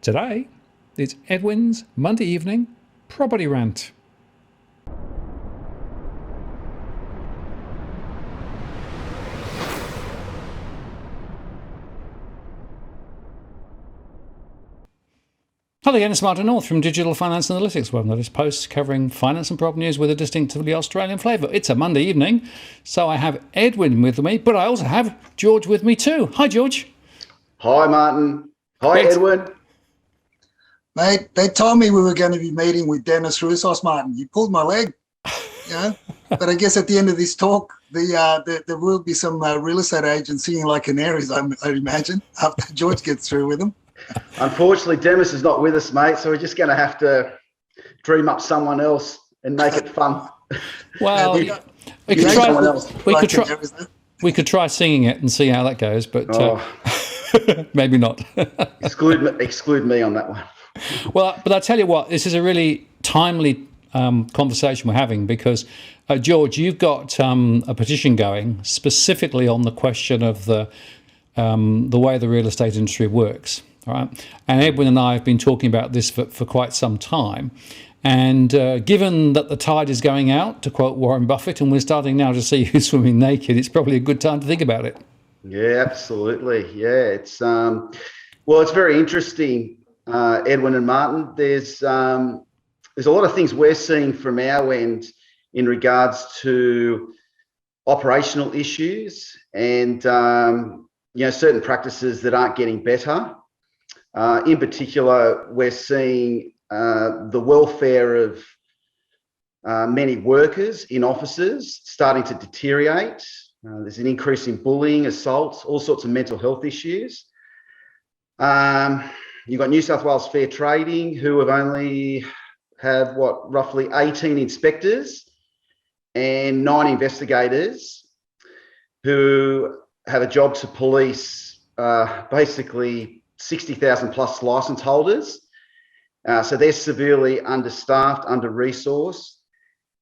Today, it's Edwin's Monday evening property rant. Hello again, it's Martin North from Digital Finance Analytics, where I've noticed posts covering finance and property news with a distinctively Australian flavour. It's a Monday evening, so I have Edwin with me, but I also have George with me too. Hi, George. Hi, Martin. Hi, Great. Edwin. Mate, they told me we were going to be meeting with George Rousos, Martin. You pulled my leg, But I guess at the end of this talk, there will be some real estate agents singing like canaries, I imagine, after George gets through with them. Unfortunately, Demis is not with us, mate, so we're just going to have to dream up someone else and make it fun. Well, we could try singing it and see how that goes, but maybe not. Exclude me on that one. Well, but I tell you what, this is a really timely conversation we're having because, George, you've got a petition going specifically on the question of the way the real estate industry works. All right? And Edwin and I have been talking about this for quite some time. And given that the tide is going out, to quote Warren Buffett, and we're starting now to see who's swimming naked, it's probably a good time to think about it. Yeah, absolutely. Yeah, it's it's very interesting, Edwin and Martin. There's a lot of things we're seeing from our end in regards to operational issues and certain practices that aren't getting better. In particular, we're seeing the welfare of many workers in offices starting to deteriorate. There's an increase in bullying, assault, all sorts of mental health issues. You've got New South Wales Fair Trading, who have roughly 18 inspectors and 9 investigators who have a job to police basically 60,000 plus license holders. So they're severely understaffed, under-resourced.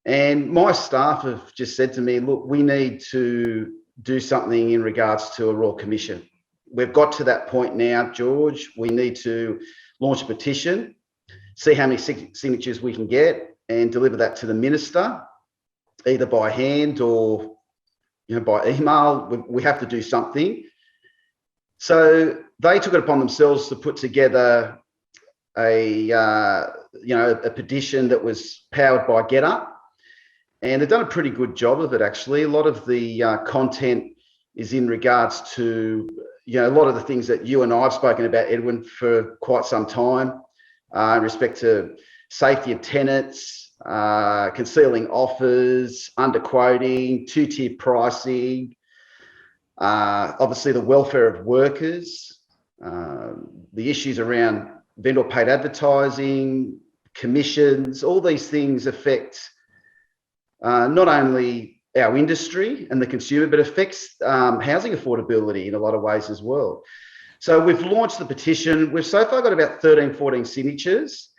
And my staff have just said to me, look, we need to do something in regards to a Royal Commission. We've got to that point now, George. We need to launch a petition, see how many signatures we can get and deliver that to the minister, either by hand or by email. We have to do something. So they took it upon themselves to put together a petition that was powered by GetUp, and they've done a pretty good job of it. Actually, a lot of the content is in regards to a lot of the things that you and I have spoken about, Edwin, for quite some time, in respect to safety of tenants, concealing offers, underquoting, two-tier pricing, obviously the welfare of workers, the issues around vendor paid advertising, commissions. All these things affect not only our industry and the consumer, but affects housing affordability in a lot of ways as well. So we've launched the petition. We've so far got about 13, 14 signatures.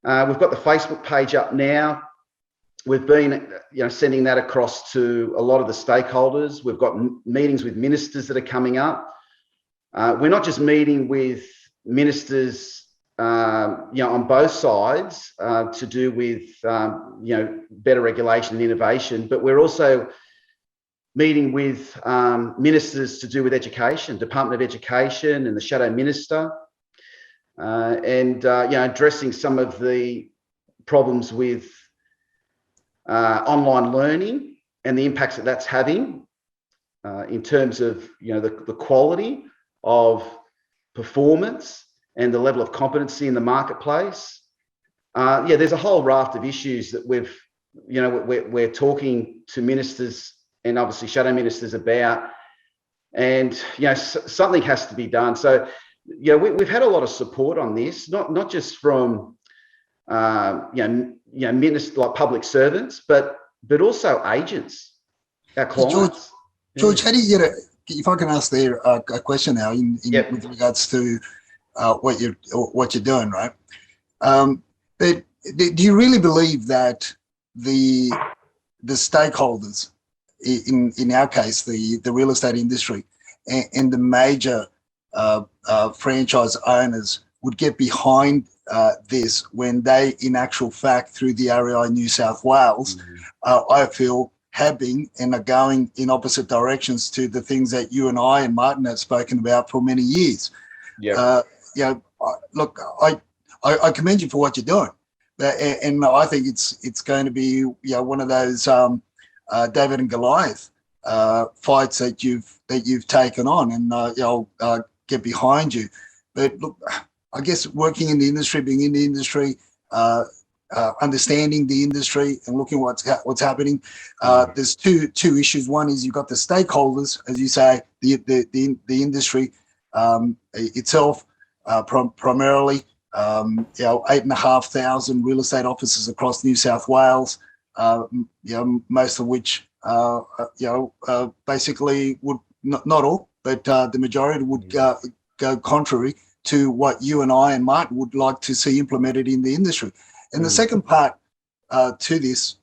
We've got the Facebook page up now. We've been sending that across to a lot of the stakeholders. We've got meetings with ministers that are coming up. We're not just meeting with ministers on both sides to do with better regulation and innovation, but we're also meeting with ministers to do with education, Department of Education and the Shadow Minister, and addressing some of the problems with online learning and the impacts that that's having in terms of the quality of performance and the level of competency in the marketplace. There's a whole raft of issues that we're talking to ministers and obviously shadow ministers about, and something has to be done. So we've had a lot of support on this, not just from ministers like public servants, but also agents, our clients. George, how do you get if I can ask there a question now with regards to what you're doing, right? Do you really believe that the stakeholders, in our case, the real estate industry and the major franchise owners would get behind this when they, in actual fact, through the REI New South Wales, I feel have been and are going in opposite directions to the things that you and I and Martin have spoken about for many years. Yeah. Look, I commend you for what you're doing, and I think it's going to be one of those David and Goliath fights that you've taken on, and I'll get behind you. But look, I guess working in the industry, being in the industry, understanding the industry and looking what's happening, there's two issues. One is you've got the stakeholders, as you say, the industry itself, primarily 8,500 real estate offices across New South Wales, most of which basically would not all, but the majority would go contrary to what you and I and Martin would like to see implemented in the industry. And the second part to this,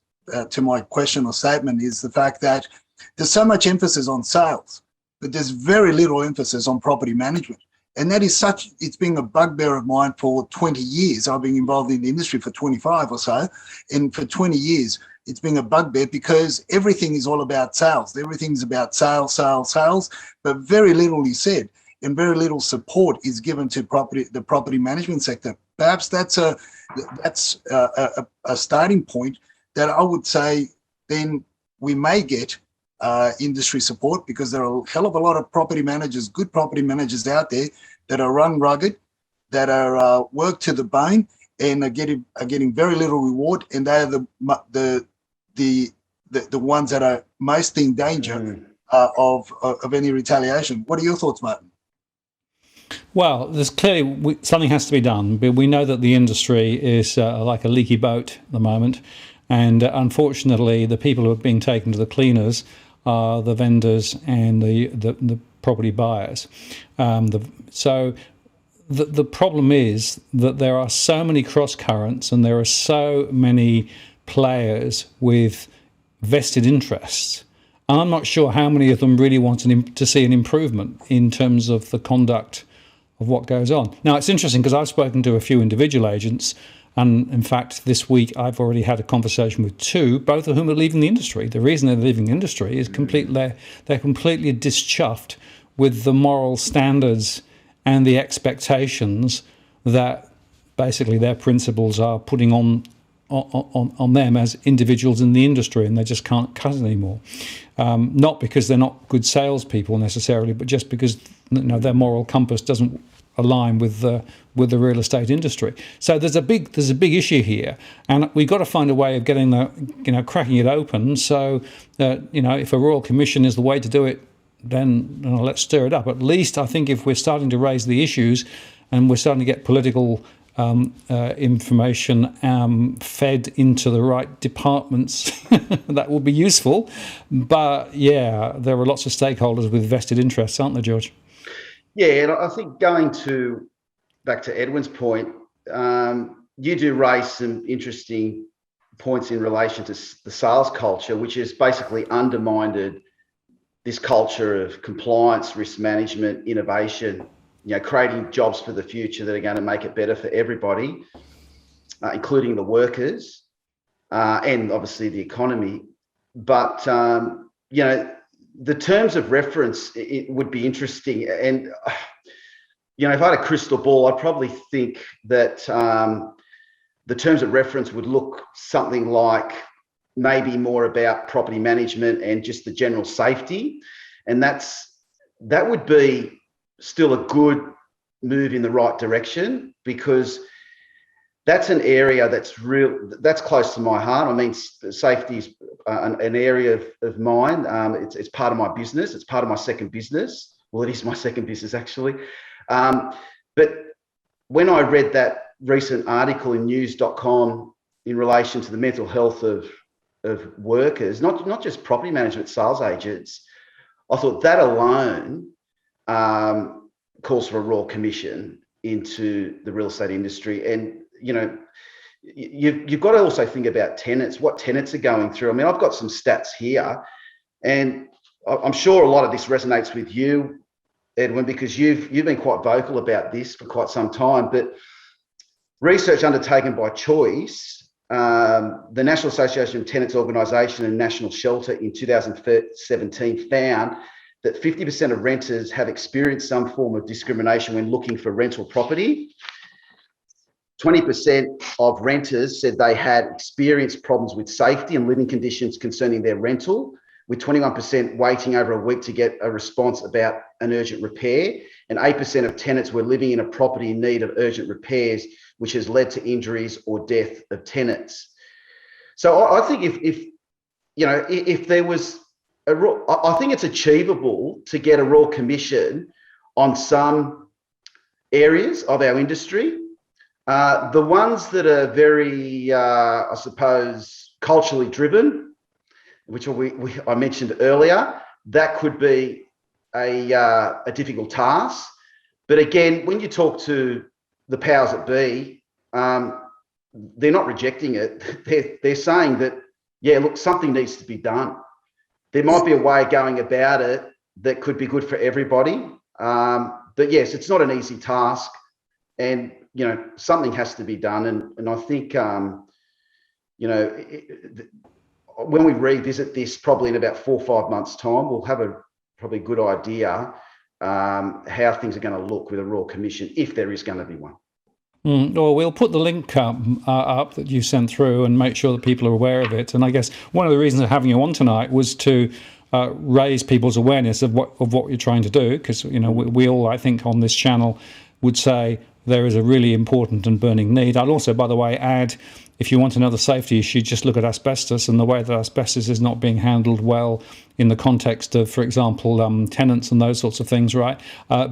to my question or statement, is the fact that there's so much emphasis on sales, but there's very little emphasis on property management. And that is it's been a bugbear of mine for 20 years. I've been involved in the industry for 25 or so. And for 20 years, it's been a bugbear because everything is all about sales. Everything's about sales, but very little is said and very little support is given to the property management sector. Perhaps that's a starting point that I would say then we may get industry support, because there are a hell of a lot of property managers, good property managers out there that are run rugged, that are worked to the bone, and are getting very little reward, and they are the ones that are most in danger of any retaliation. What are your thoughts, Martin? Well, there's clearly something has to be done, but we know that the industry is like a leaky boat at the moment, and unfortunately, the people who are being taken to the cleaners are the vendors and the property buyers. So the problem is that there are so many cross currents, and there are so many players with vested interests. I'm not sure how many of them really want to see an improvement in terms of the conduct of what goes on. Now, it's interesting because I've spoken to a few individual agents, and in fact, this week I've already had a conversation with two, both of whom are leaving the industry. The reason they're leaving the industry is they're completely dischuffed with the moral standards and the expectations that basically their principals are putting on them as individuals in the industry, and they just can't cut it anymore. Not because they're not good salespeople necessarily, but just because their moral compass doesn't align with the real estate industry. So there's a big issue here, and we've got to find a way of getting cracking it open. So that if a royal commission is the way to do it, then let's stir it up. At least I think if we're starting to raise the issues and we're starting to get political information fed into the right departments, that will be useful. But yeah, there are lots of stakeholders with vested interests, aren't there, George? Yeah, and I think going back to Edwin's point, you do raise some interesting points in relation to the sales culture, which has basically undermined this culture of compliance, risk management, innovation, creating jobs for the future that are going to make it better for everybody, including the workers and obviously the economy. But, the terms of reference, it would be interesting. And, if I had a crystal ball, I'd probably think that the terms of reference would look something like maybe more about property management and just the general safety. And that would be still a good move in the right direction, because that's an area that's close to my heart. I mean, safety is an area of mine. It's part of my business. It's part of my second business. Well, it is my second business, actually. But when I read that recent article in news.com in relation to the mental health of workers, not just property management sales agents, I thought that alone calls for a royal commission into the real estate industry. And you've got to also think about tenants, what tenants are going through. I mean, I've got some stats here, and I'm sure a lot of this resonates with you, Edwin, because you've been quite vocal about this for quite some time, but research undertaken by Choice, the National Association of Tenants Organisation and National Shelter in 2017 found that 50% of renters have experienced some form of discrimination when looking for rental property. 20% of renters said they had experienced problems with safety and living conditions concerning their rental, with 21% waiting over a week to get a response about an urgent repair, and 8% of tenants were living in a property in need of urgent repairs, which has led to injuries or death of tenants. So I think if there was I think it's achievable to get a Royal Commission on some areas of our industry. The ones that are very, I suppose, culturally driven, which I mentioned earlier, that could be a difficult task. But again, when you talk to the powers that be, they're not rejecting it. They're saying that, yeah, look, something needs to be done. There might be a way of going about it that could be good for everybody. But yes, it's not an easy task, and something has to be done. And I think when we revisit this, probably in about 4 or 5 months' time, we'll have a probably good idea how things are going to look with a Royal Commission, if there is going to be one. Well, we'll put the link up that you sent through and make sure that people are aware of it. And I guess one of the reasons of having you on tonight was to raise people's awareness of what you're trying to do, because we all, I think, on this channel would say there is a really important and burning need. I'd also, by the way, add, if you want another safety issue, just look at asbestos and the way that asbestos is not being handled well in the context of, for example, tenants and those sorts of things, right?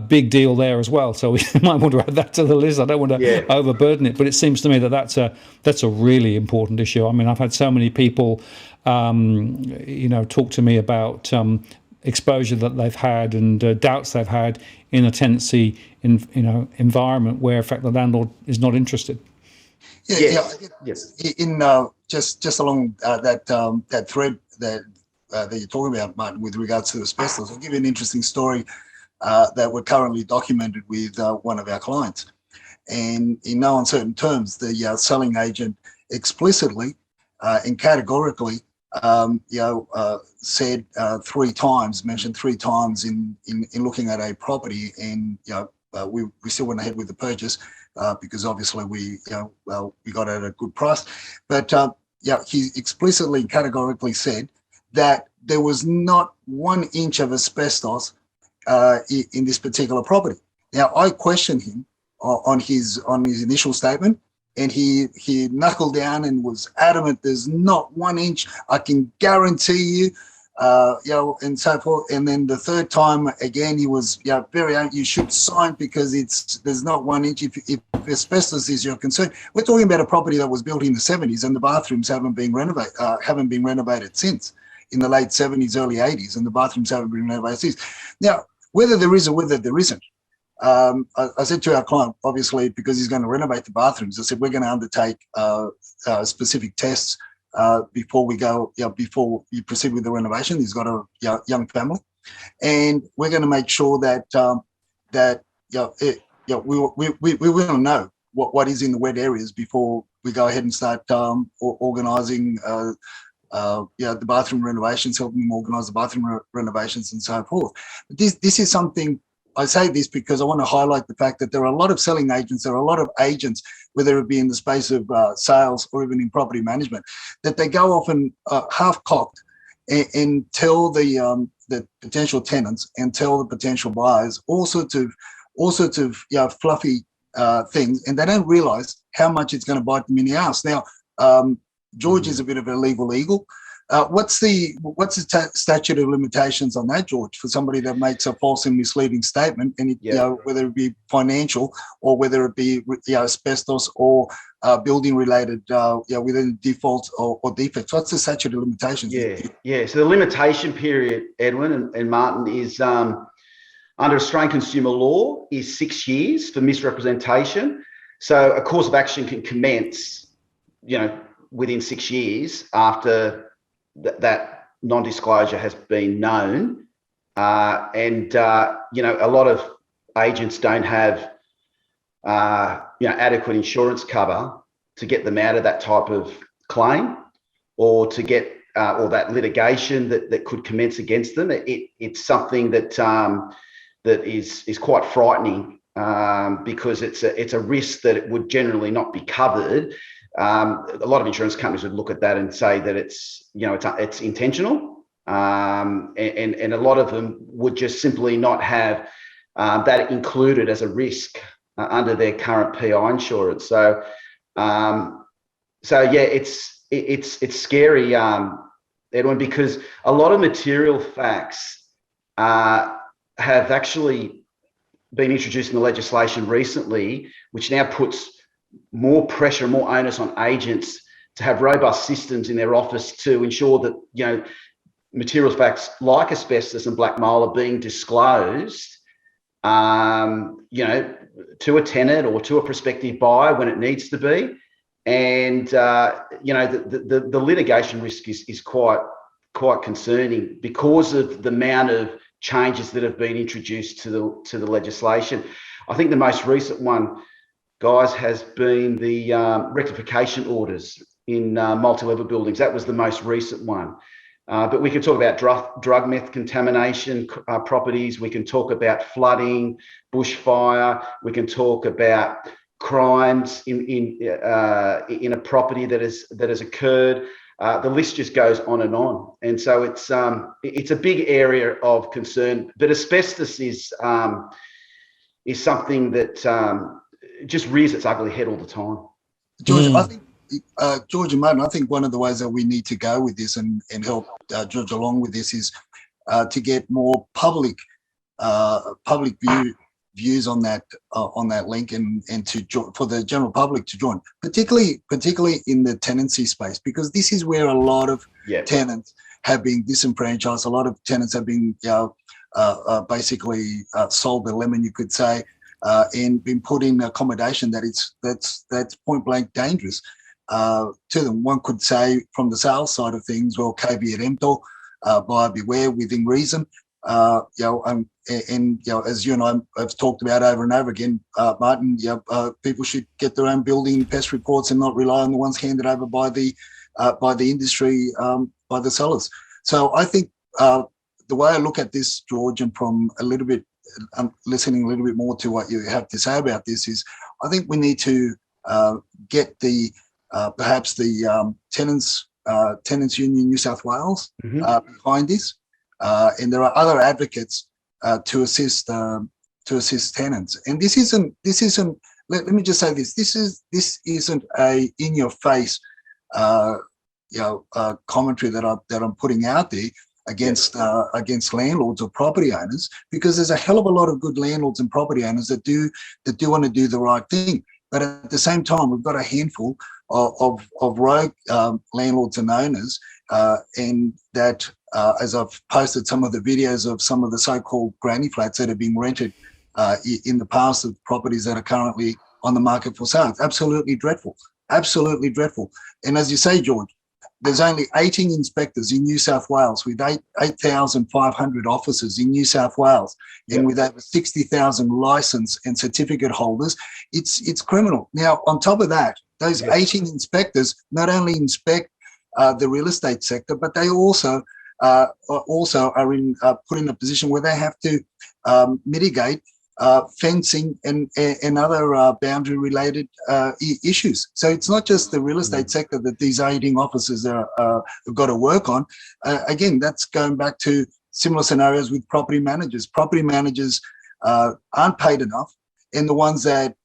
Big deal there as well. So we might want to add that to the list. I don't want to overburden it, but it seems to me that that's a really important issue. I mean, I've had so many people, talk to me about exposure that they've had and doubts they've had in a tenancy environment where, in fact, the landlord is not interested. Yes. In just along that thread that you're talking about, Martin, with regards to asbestos, I'll give you an interesting story that we're currently documented with one of our clients. And in no uncertain terms, the selling agent explicitly and categorically said mentioned 3 times in looking at a property, and we still went ahead with the purchase because obviously we got it at a good price. But he explicitly and categorically said that there was not 1 inch of asbestos in this particular property. Now, I questioned him on his initial statement, and he knuckled down and was adamant there's not 1 inch, I can guarantee you, and so forth. And then the third time again, he was very, you should sign because there's not 1 inch if asbestos is your concern. We're talking about a property that was built in the 70s, and the bathrooms haven't been renovated since, in the late 70s, early 80s, and the bathrooms haven't been renovated since. Now, whether there is or whether there isn't, I said to our client, obviously, because he's going to renovate the bathrooms, I said, we're going to undertake specific tests before we go, before you proceed with the renovation. He's got a young family, and we're going to make sure that we will know what is in the wet areas before we go ahead and start organising the bathroom renovations, helping them organise the bathroom renovations and so forth. But this is something. I say this because I want to highlight the fact that there are a lot of selling agents, there are a lot of agents, whether it be in the space of sales or even in property management, that they go off and half-cocked and tell the potential tenants and tell the potential buyers all sorts of fluffy things, and they don't realise how much it's going to bite them in the ass. Now, George is a bit of a legal eagle. What's the statute of limitations on that, George, for somebody that makes a false and misleading statement, and whether it be financial or whether it be asbestos or building related, within defaults or defects? What's the statute of limitations? So the limitation period, Edwin and Martin, is under Australian consumer law is 6 years for misrepresentation. So a cause of action can commence, within 6 years after that non-disclosure has been known, a lot of agents don't have adequate insurance cover to get them out of that type of claim, or to get or that litigation that could commence against them. It's something that that is quite frightening, because it's a risk that it would generally not be covered. A lot of insurance companies would look at that and say that it's intentional, and a lot of them would just simply not have that included as a risk under their current PI insurance. So it's scary, Edwin, because a lot of material facts have actually been introduced in the legislation recently, which now puts more pressure, more onus on agents to have robust systems in their office to ensure that material facts like asbestos and black mold are being disclosed, to a tenant or to a prospective buyer when it needs to be. And the litigation risk is quite concerning because of the amount of changes that have been introduced to the legislation. I think the most recent one, guys, has been the rectification orders in multi-level buildings. That was the most recent one. But we can talk about drug meth contamination properties. We can talk about flooding, bushfire. We can talk about crimes in a property that has occurred. The list just goes on and on. And so it's a big area of concern. But asbestos is something that just rears its ugly head all the time. George, I think George and Martin, I think one of the ways that we need to go with this and help George along with this is to get more public views on that link and for the general public to join, particularly in the tenancy space, because this is where a lot of tenants have been disenfranchised. A lot of tenants have been basically sold the lemon, you could say, and been put in accommodation that's point blank dangerous to them. One could say from the sales side of things, well, caveat emptor, buyer beware, within reason. As you and I have talked about over and over again, Martin, people should get their own building pest reports and not rely on the ones handed over by the industry, by the sellers. So I think the way I look at this, George, and from a little bit, listening a little bit more to what you have to say about this, is I think we need to get the perhaps the Tenants Union New South Wales behind this, and there are other advocates to assist tenants. And this isn't. Let me just say this. This isn't a in your face commentary that I'm putting out there against landlords or property owners, because there's a hell of a lot of good landlords and property owners that do want to do the right thing. But at the same time, we've got a handful of rogue landlords and owners, and that, as I've posted some of the videos of some of the so-called granny flats that have been rented in the past of properties that are currently on the market for sale. It's absolutely dreadful, absolutely dreadful. And as you say, George, there's only 18 inspectors in New South Wales with 8,500 offices in New South Wales, and with over 60,000 licence and certificate holders. It's criminal. Now, on top of that, those 18 inspectors not only inspect the real estate sector, but they also are put in a position where they have to mitigate fencing and other boundary related issues. So it's not just the real estate sector that these 18 officers have got to work on. Again, that's going back to similar scenarios with property managers. Property managers aren't paid enough, and the ones that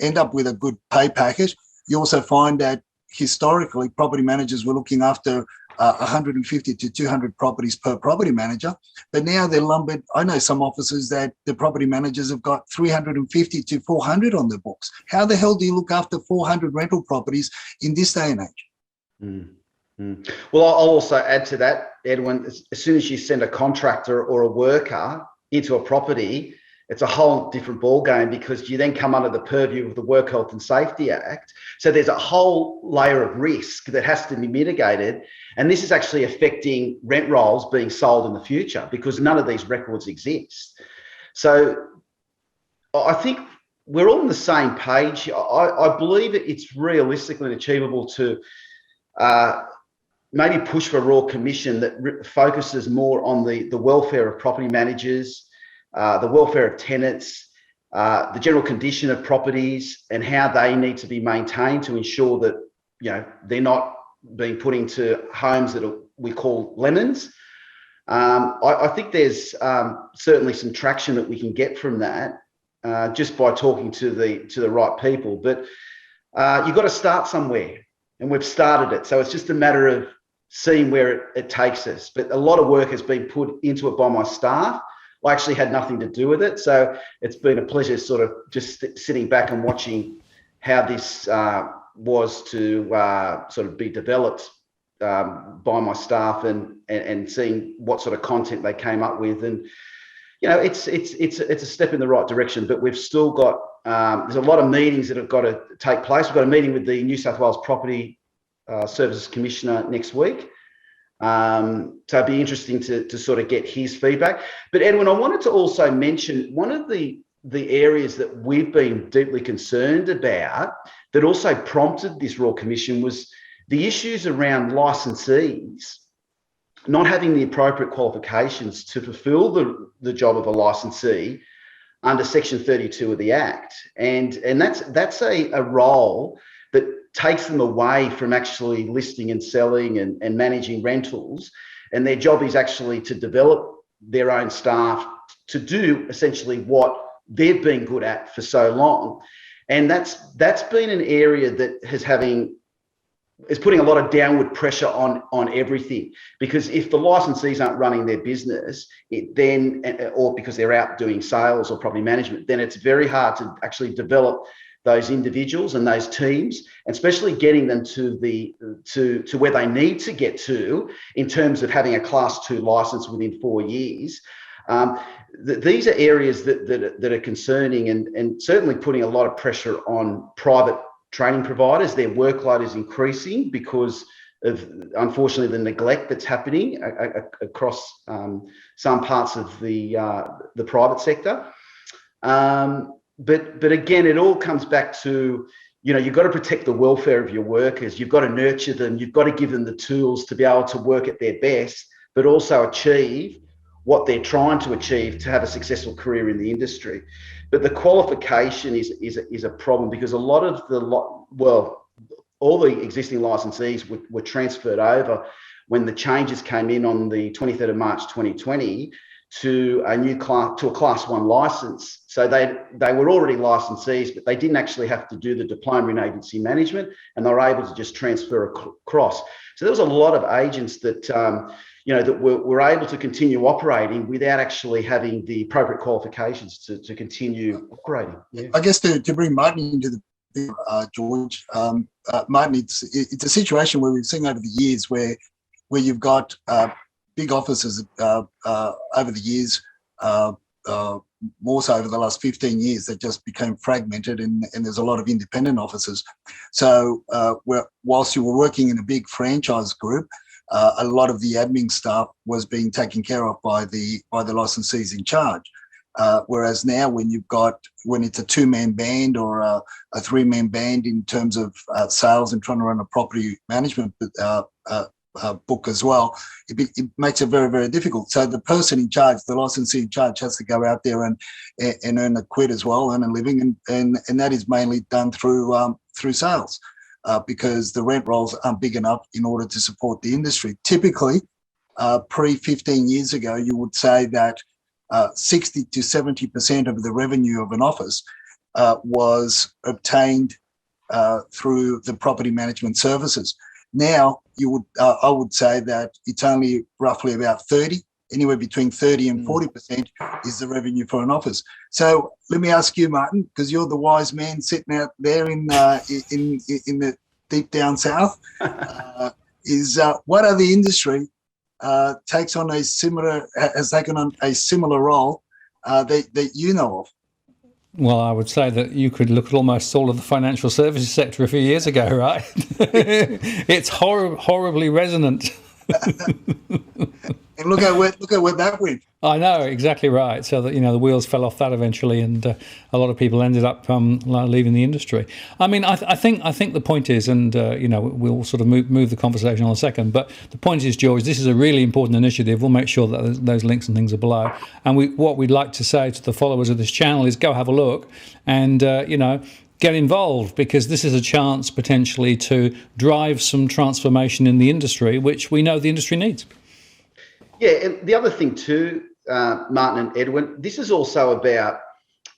end up with a good pay package, you also find that historically property managers were looking after 150 to 200 properties per property manager, but now they're lumbered. I know some offices that the property managers have got 350 to 400 on their books. How the hell do you look after 400 rental properties in this day and age? Well, I'll also add to that, Edwin, as soon as you send a contractor or a worker into a property, it's a whole different ballgame, because you then come under the purview of the Work Health and Safety Act. So there's a whole layer of risk that has to be mitigated. And this is actually affecting rent rolls being sold in the future, because none of these records exist. So I think we're all on the same page. I believe it's realistically and achievable to maybe push for a Royal Commission that focuses more on the welfare of property managers, the welfare of tenants, the general condition of properties, and how they need to be maintained to ensure that, you know, they're not being put into homes that we call lemons. I think there's certainly some traction that we can get from that just by talking to the right people. But you've got to start somewhere, and we've started it. So it's just a matter of seeing where it takes us. But a lot of work has been put into it by my staff. I actually had nothing to do with it. So it's been a pleasure sort of just sitting back and watching how this was to sort of be developed by my staff, and seeing what sort of content they came up with. And, you know, it's a step in the right direction, but we've still got, there's a lot of meetings that have got to take place. We've got a meeting with the New South Wales Property Services Commissioner next week. So it'd be interesting to sort of get his feedback. But Edwin, I wanted to also mention one of the areas that we've been deeply concerned about that also prompted this Royal Commission was the issues around licensees not having the appropriate qualifications to fulfil the job of a licensee under Section 32 of the Act. And that's a role that takes them away from actually listing and selling and managing rentals. And their job is actually to develop their own staff to do essentially what they've been good at for so long. And that's been an area that is putting a lot of downward pressure on everything, because if the licensees aren't running their business, or because they're out doing sales or property management, then it's very hard to actually develop those individuals and those teams, and especially getting them to where they need to get to in terms of having a Class 2 license within 4 years. These are areas that are concerning, and certainly putting a lot of pressure on private training providers. Their workload is increasing because of, unfortunately, the neglect that's happening across some parts of the private sector. But again, it all comes back to, you know, you've got to protect the welfare of your workers. You've got to nurture them. You've got to give them the tools to be able to work at their best, but also achieve what they're trying to achieve to have a successful career in the industry. But the qualification is a problem, because a lot of all the existing licensees were transferred over when the changes came in on the 23rd of March 2020 to a Class 1 license. So they were already licensees, but they didn't actually have to do the diploma in agency management, and they were able to just transfer across. So there was a lot of agents that that were able to continue operating without actually having the appropriate qualifications to continue operating. Yeah. I guess to bring Martin into the George, Martin, it's a situation where we've seen over the years where you've got big offices over the years, more so over the last 15 years, that just became fragmented, and there's a lot of independent offices. So whilst you were working in a big franchise group, a lot of the admin staff was being taken care of by the licensees in charge. Whereas now, when it's a 2-man band or a 3-man band in terms of sales and trying to run a property management book as well, it makes it very, very difficult. So the person in charge, the licensee in charge, has to go out there and earn a quid as well, earn a living, and that is mainly done through sales. Because the rent rolls aren't big enough in order to support the industry. Typically, pre-15 years ago, you would say that 60 to 70% of the revenue of an office was obtained through the property management services. Now, I would say that it's only roughly about 30, anywhere between 30 and 40% is the revenue for an office. So let me ask you, Martin, because you're the wise man sitting out there in the deep down south, what other industry has taken on a similar role that you know of? Well, I would say that you could look at almost all of the financial services sector a few years ago, right? It's horribly resonant. And look at where that went. I know, exactly right. So that, the wheels fell off that eventually, and a lot of people ended up leaving the industry. I mean, I think the point is, and we'll sort of move the conversation on a second. But the point is, George, this is a really important initiative. We'll make sure that those links and things are below. And what we'd like to say to the followers of this channel is go have a look, and get involved, because this is a chance potentially to drive some transformation in the industry, which we know the industry needs. Yeah, and the other thing too, Martin and Edwin, this is also about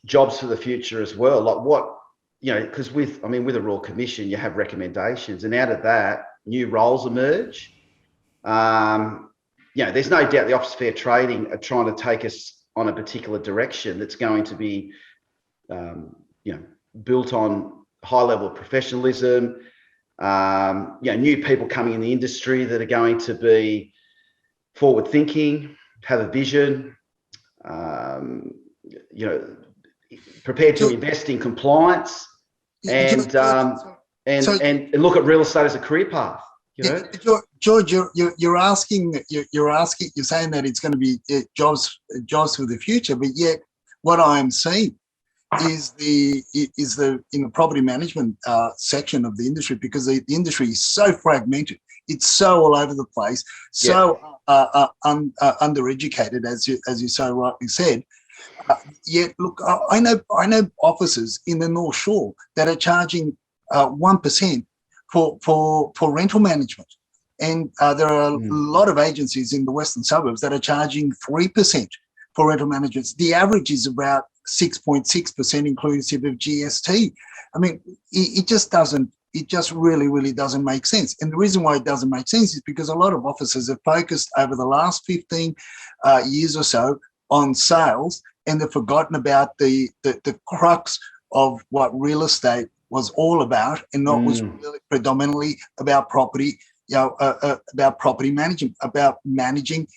jobs for the future as well. Like what, because with a Royal Commission, you have recommendations, and out of that, new roles emerge. There's no doubt the Office of Fair Trading are trying to take us on a particular direction that's going to be, built on high level of professionalism. New people coming in the industry that are going to be forward thinking, have a vision, prepared to invest in compliance, and look at real estate as a career path. George, you're saying that it's going to be jobs for the future, but yet what I am seeing is the in the property management section of the industry, because the industry is so fragmented. It's so all over the place, so undereducated, as you so rightly said. Yet, look, I know offices in the North Shore that are charging 1% for rental management, and there are a lot of agencies in the western suburbs that are charging 3% for rental management. The average is about 6.6% inclusive of GST. I mean, it just doesn't. It just really doesn't make sense. And the reason why it doesn't make sense is because a lot of offices have focused over the last 15 years or so on sales, and they've forgotten about the crux of what real estate was all about, and not was really predominantly about property, about property management, about managing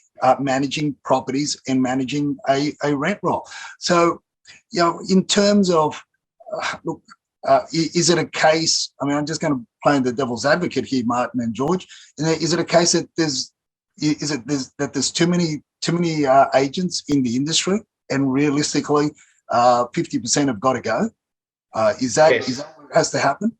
properties and managing a rent roll. So, in terms of, look, is it a case, I'm just going to play the devil's advocate here, Martin and George, is it a case that there's too many agents in the industry, and realistically 50% have got to go? Is that what has to happen?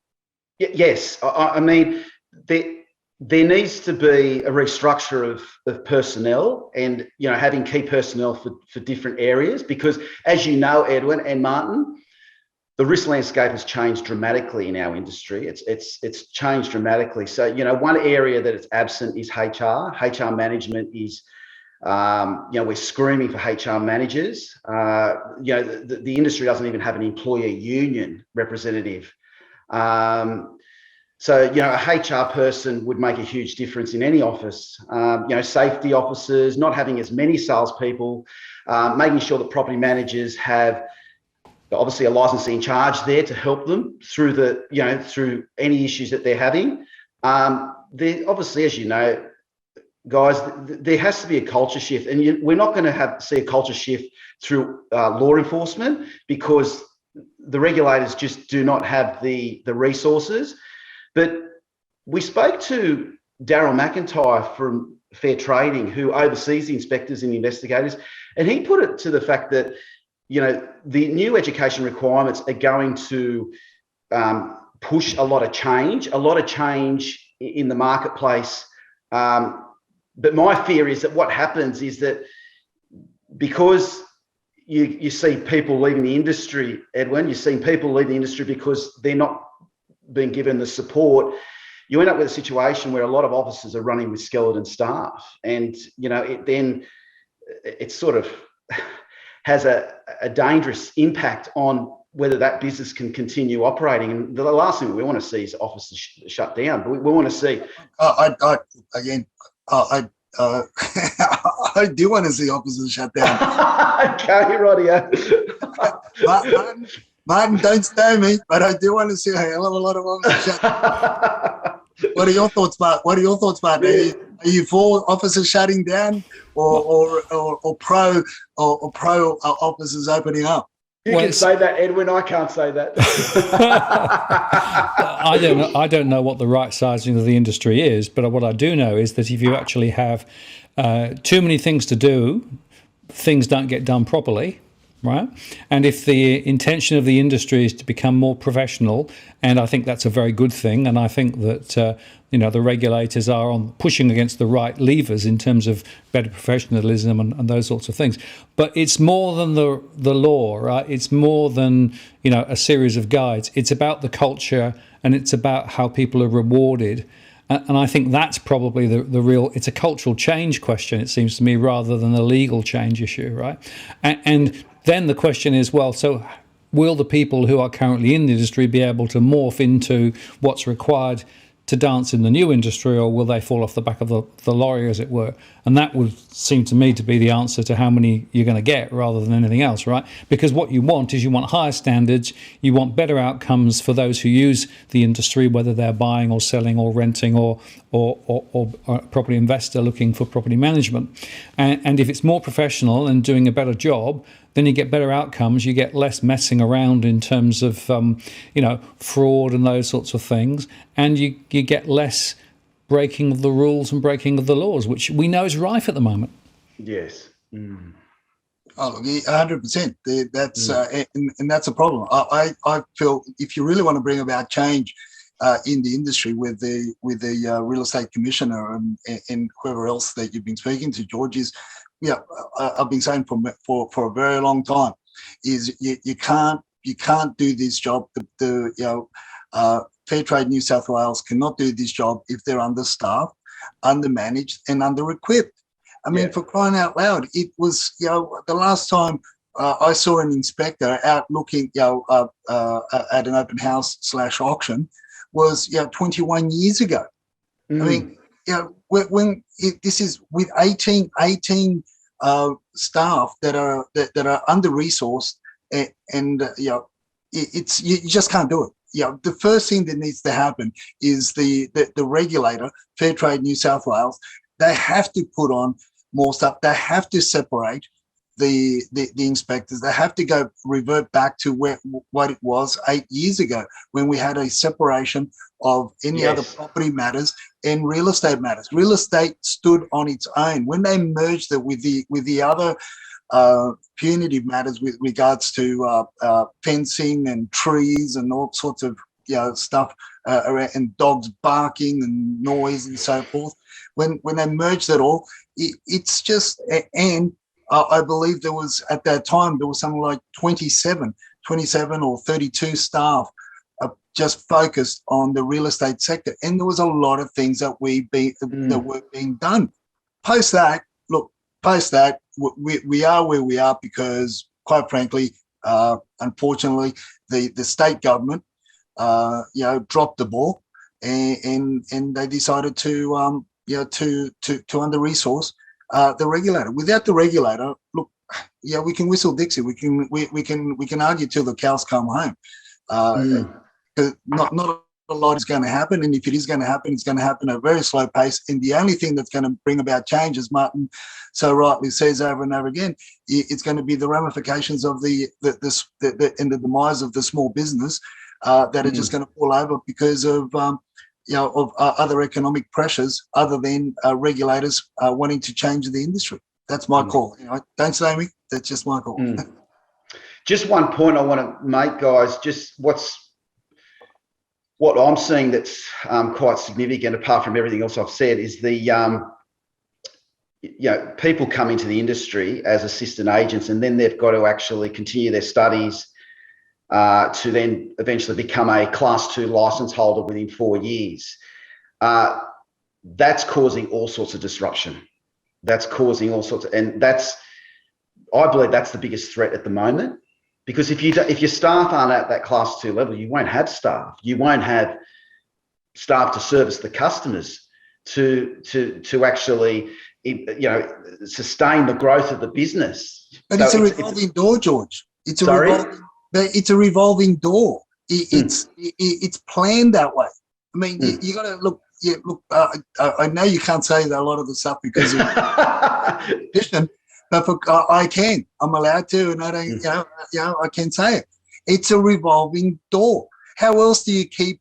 Yes. I mean, there needs to be a restructure of personnel, and having key personnel for different areas, because as you know, Edwin and Martin, the risk landscape has changed dramatically in our industry. It's changed dramatically. So, one area that is absent is HR. HR management is, we're screaming for HR managers. The industry doesn't even have an employer union representative. So, a HR person would make a huge difference in any office. Safety officers, not having as many salespeople, making sure that property managers have obviously a licensee in charge there to help them through through any issues that they're having. Obviously, as you know, guys, there has to be a culture shift, and we're not going to see a culture shift through law enforcement, because the regulators just do not have the resources. But we spoke to Daryl McIntyre from Fair Trading, who oversees the inspectors and the investigators, and he put it to the fact that the new education requirements are going to push a lot of change in the marketplace. But my fear is that what happens is that because you see people leaving the industry, Edwin, you're seeing people leave the industry because they're not being given the support, you end up with a situation where a lot of offices are running with skeleton staff. And, it sort of has a dangerous impact on whether that business can continue operating. And the last thing we want to see is offices shut down. But we want to see. I do want to see offices shut down. Okay, rightio. Martin, don't stay me, but I do want to see a hell of a lot of offices shut down. What are your thoughts, Martin? Are Are you for offices shutting down, or pro offices opening up? You can say that, Edwin. I can't say that. I don't know what the right sizing of the industry is, but what I do know is that if you actually have too many things to do, things don't get done properly, right? And if the intention of the industry is to become more professional, and I think that's a very good thing, and I think that the regulators are pushing against the right levers in terms of better professionalism and those sorts of things. But it's more than the law, right? It's more than a series of guides. It's about the culture, and it's about how people are rewarded. And I think that's probably the real, it's a cultural change question, it seems to me, rather than a legal change issue, right? And then the question is, well, so will the people who are currently in the industry be able to morph into what's required to dance in the new industry, or will they fall off the back of the lorry, as it were? And that would seem to me to be the answer to how many you're going to get, rather than anything else, right? Because what you want is, you want higher standards, you want better outcomes for those who use the industry, whether they're buying or selling or renting or a property investor looking for property management. And if it's more professional and doing a better job, then you get better outcomes, you get less messing around in terms of fraud and those sorts of things, and you get less breaking of the rules and breaking of the laws, which we know is rife at the moment. Yes. Mm. Oh, 100%. That's and that's a problem. I feel if you really want to bring about change in the industry with the real estate commissioner and whoever else that you've been speaking to, George, is I've been saying for a very long time, is you can't do this job. Fair Trade New South Wales cannot do this job if they're understaffed, undermanaged, and under-equipped. I mean, for crying out loud, it was the last time I saw an inspector out looking at an open house / auction was 21 years ago. I mean, when this is with 18 staff that are under resourced, and it's you just can't do it. The first thing that needs to happen is the regulator, Fair Trade New South Wales, they have to put on more stuff. They have to separate the inspectors. They have to revert back to what it was 8 years ago, when we had a separation of any other property matters and real estate matters. Real estate stood on its own. When they merged it with the other punitive matters with regards to fencing and trees and all sorts of stuff and dogs barking and noise and so forth, when they merged it all, it's just, and I believe there was, at that time, there was something like 27 or 32 staff just focused on the real estate sector. And there was a lot of things that that were being done. Post that, we are where we are because, quite frankly, unfortunately, the state government, dropped the ball, and they decided to under-resource the regulator. Without the regulator, look, we can whistle Dixie. We can argue till the cows come home. Not a lot is going to happen, and if it is going to happen, it's going to happen at a very slow pace. And the only thing that's going to bring about change, as Martin so rightly says over and over again, it's going to be the ramifications of the demise of the small business that are just going to fall over because of other economic pressures other than regulators wanting to change the industry. That's my call. Don't say me. That's just my call. Just one point I want to make, guys. Just what I'm seeing that's quite significant, apart from everything else I've said, is the people come into the industry as assistant agents, and then they've got to actually continue their studies to then eventually become a Class 2 license holder within 4 years. That's causing all sorts of disruption. That's causing all sorts of, and I believe that's the biggest threat at the moment. Because if your staff aren't at that Class 2 level, you won't have staff. You won't have staff to service the customers to actually sustain the growth of the business. But so it's a revolving door, George. It's a revolving door. It's planned that way. I mean, you got to look. yeah, look, I know you can't say that a lot of the stuff because of petition, but I can. I'm allowed to, and I don't. I can say it. It's a revolving door. How else do you keep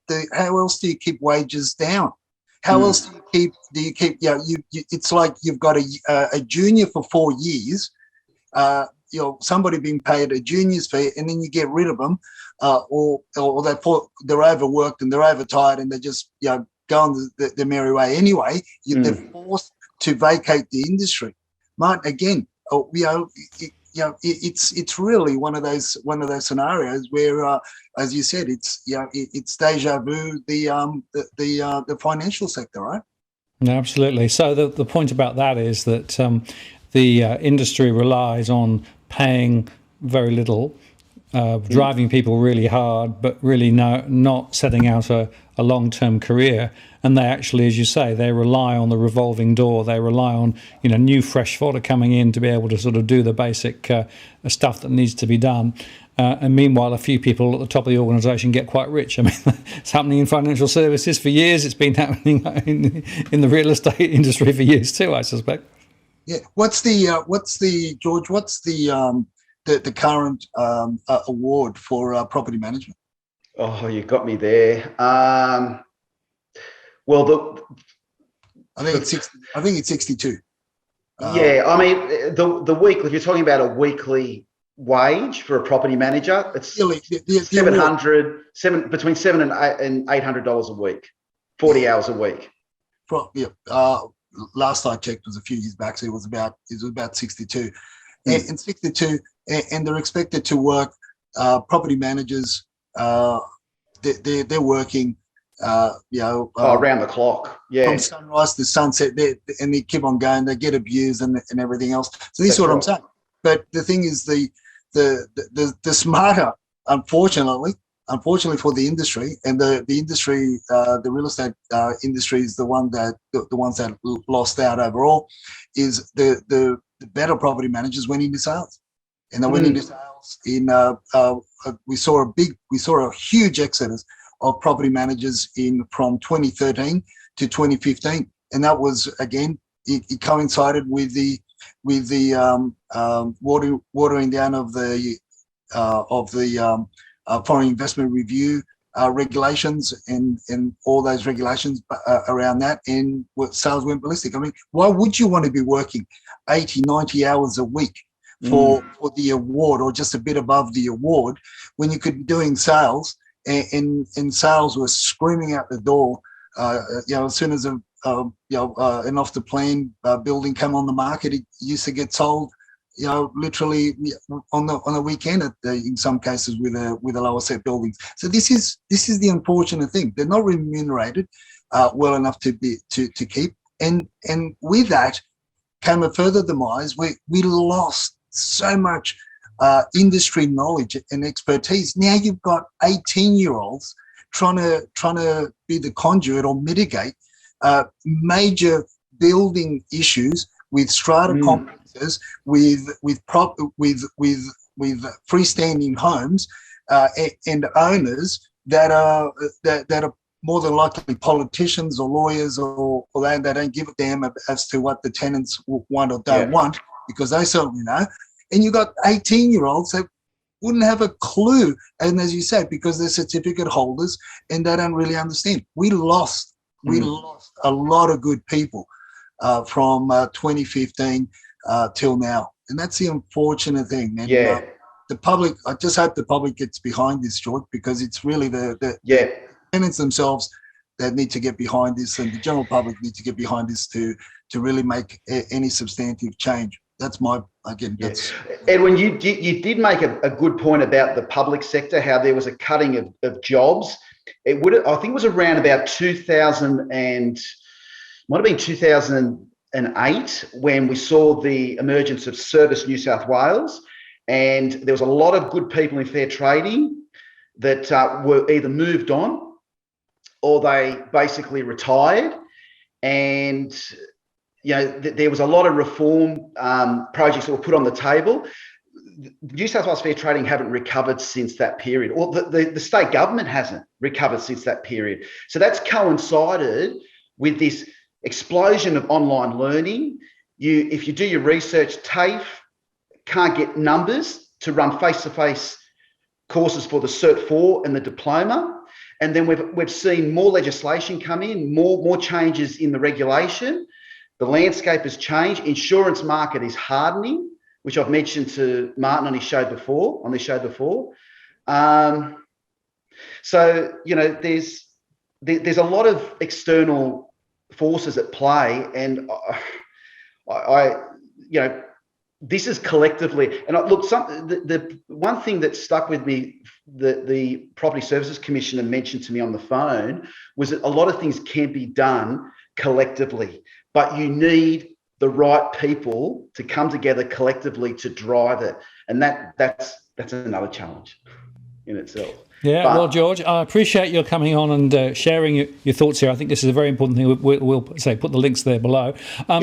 wages down? How else do you keep? It's like you've got a junior for 4 years. Somebody being paid a junior's fee, and then you get rid of them, or they're overworked and they're overtired, and they just go on the merry way anyway. They're forced to vacate the industry. Martin, again, it's really one of those scenarios where, as you said, it's deja vu, the financial sector, right? No, absolutely. So the point about that is that the industry relies on paying very little, driving people really hard, but really not setting out a long-term career. And they actually, as you say, they rely on the revolving door. They rely on new fresh fodder coming in to be able to sort of do the basic stuff that needs to be done. And meanwhile, a few people at the top of the organisation get quite rich. I mean, it's happening in financial services for years. It's been happening in the real estate industry for years too, I suspect. Yeah. What's the current award for property management? Oh, you got me there. Well, I think it's 62. Yeah, I mean the weekly. If you're talking about a weekly wage for a property manager, it's between $700 and $800 a week, 40 hours a week. Last I checked was a few years back, so it was about 62, and 62, and they're expected to work. Property managers, they're working. Around the clock, from sunrise to sunset, and they keep on going. They get abused and everything else. So this is what I'm saying. But the thing is, the smarter, unfortunately for the industry, and the industry, the real estate industry is the ones that lost out overall. Is the better property managers went into sales, and they went into sales. We saw a huge exodus of property managers from 2013 to 2015, and that was, again, it coincided with the watering down of the foreign investment review regulations and all those regulations around that, and sales went ballistic. I mean, why would you want to be working 80, 90 hours a week for the award, or just a bit above the award, when you could be doing sales? And sales were screaming out the door. As soon as an off the plan building come on the market, it used to get sold, literally on the weekend in some cases with a lower set buildings. So this is the unfortunate thing. They're not remunerated well enough to keep, and with that came a further demise. We lost so much industry knowledge and expertise. Now you've got 18-year-olds trying to be the conduit or mitigate major building issues with strata complexes, with freestanding homes, and owners that are more than likely politicians or lawyers or they don't give a damn as to what the tenants want or don't want, because they certainly know. And you got 18-year-olds that wouldn't have a clue. And as you said, because they're certificate holders and they don't really understand. We lost a lot of good people from 2015 till now. And that's the unfortunate thing. And the public, I just hope the public gets behind this, George, because it's really the tenants themselves that need to get behind this, and the general public need to get behind this to really make any substantive change. That's Edwin, you did make a good point about the public sector, how there was a cutting of jobs. I think it was around about 2008 when we saw the emergence of Service New South Wales, and there was a lot of good people in fair trading that were either moved on or they basically retired, and there was a lot of reform projects that were put on the table. New South Wales fair trading haven't recovered since that period, or the state government hasn't recovered since that period. So that's coincided with this explosion of online learning, if you do your research, TAFE can't get numbers to run face-to-face courses for the Cert 4 and the diploma. And then we've seen more legislation come in, more changes in the regulation. The landscape has changed. Insurance market is hardening, which I've mentioned to Martin on this show before. So, you know, there's a lot of external forces at play, and I you know, this is collectively, and look, the one thing that stuck with me, the Property Services Commissioner mentioned to me on the phone, was that a lot of things can be done collectively, but you need the right people to come together collectively to drive it, and that's another challenge in itself. Yeah, well, George, I appreciate your coming on and sharing your thoughts here. I think this is a very important thing. We'll say put the links there below.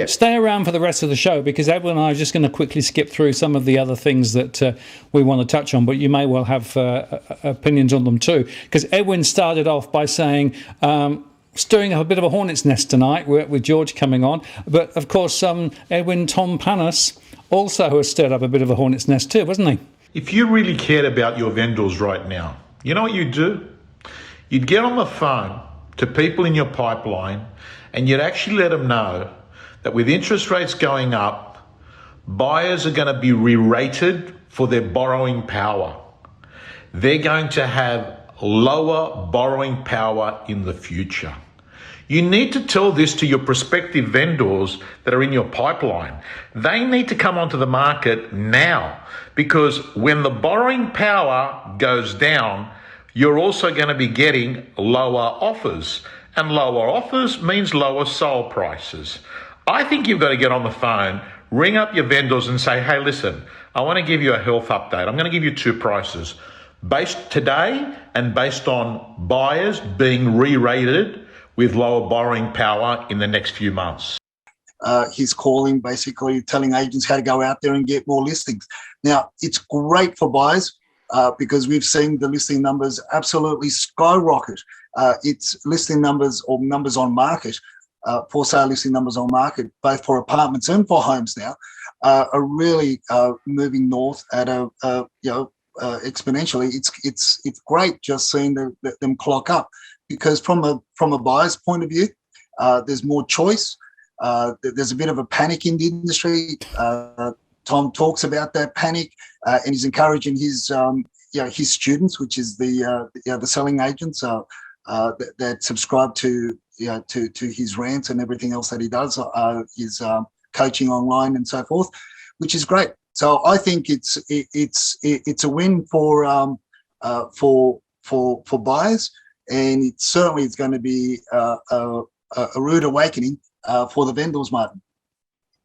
Stay around for the rest of the show, because Edwin and I are just going to quickly skip through some of the other things that we want to touch on, but you may well have opinions on them too. Because Edwin started off by saying, stirring up a bit of a hornet's nest tonight with George coming on. But of course, Edwin, Tom Panis also has stirred up a bit of a hornet's nest too, wasn't he? If you really cared about your vendors right now, you know what you'd do? You'd get on the phone to people in your pipeline and you'd actually let them know that with interest rates going up, buyers are going to be re-rated for their borrowing power. They're going to have lower borrowing power in the future. You need to tell this to your prospective vendors that are in your pipeline. They need to come onto the market now, because when the borrowing power goes down, you're also going to be getting lower offers. And lower offers means lower sold prices. I think you've got to get on the phone, ring up your vendors and say, hey, listen, I want to give you a health update. I'm going to give you two prices, based today and based on buyers being re-rated with lower borrowing power in the next few months. He's calling, basically telling agents how to go out there and get more listings. Now, it's great for buyers because we've seen the listing numbers absolutely skyrocket. It's listing numbers or numbers on market, for sale listing numbers on market, both for apartments and for homes now, are really moving north at exponentially. It's great just seeing them clock up, because from a buyer's point of view, there's more choice. There's a bit of a panic in the industry. Tom talks about that panic, and he's encouraging his students, which is the selling agents that subscribe to his rants and everything else that he does, his coaching online and so forth, which is great. So I think it's a win for buyers, and it certainly is going to be a rude awakening for the vendors, Martin.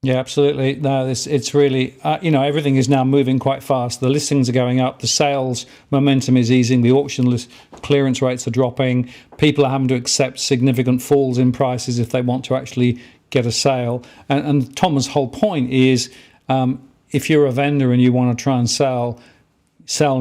Yeah, absolutely. No, it's really, everything is now moving quite fast. The listings are going up. The sales momentum is easing. The auction list clearance rates are dropping. People are having to accept significant falls in prices if they want to actually get a sale. And Tom's whole point is, if you're a vendor and you want to try and sell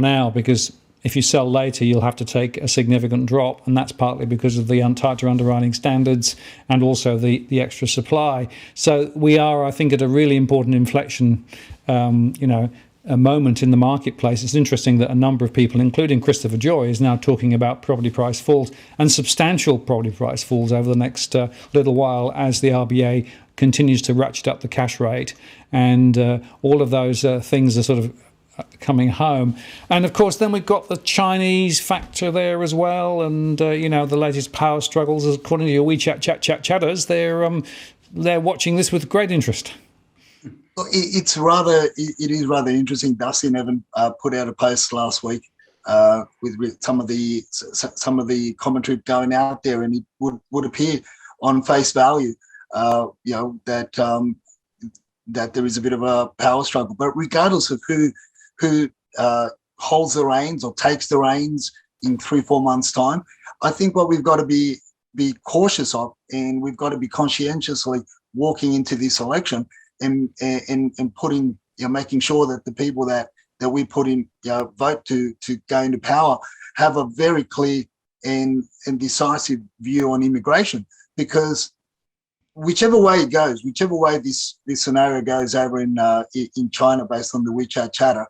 now, because if you sell later, you'll have to take a significant drop, and that's partly because of the tighter underwriting standards and also the extra supply. So we are, I think, at a really important inflection, a moment in the marketplace. It's interesting that a number of people, including Christopher Joy, is now talking about property price falls and substantial property price falls over the next little while as the RBA continues to ratchet up the cash rate, and all of those things are sort of coming home. And of course then we've got the Chinese factor there as well, and the latest power struggles, according to your WeChat chatters, they're watching this with great interest. It is rather interesting. Dusty and Evan put out a post last week with some of the commentary going out there, and it would appear on face value that there is a bit of a power struggle. But regardless of who holds the reins or takes the reins in 3-4 months' time, I think what we've got to be cautious of, and we've got to be conscientiously walking into this election and putting, making sure that the people that we put in, vote to go into power have a very clear and decisive view on immigration, because whichever way it goes, whichever way this scenario goes over in China, based on the WeChat chatter,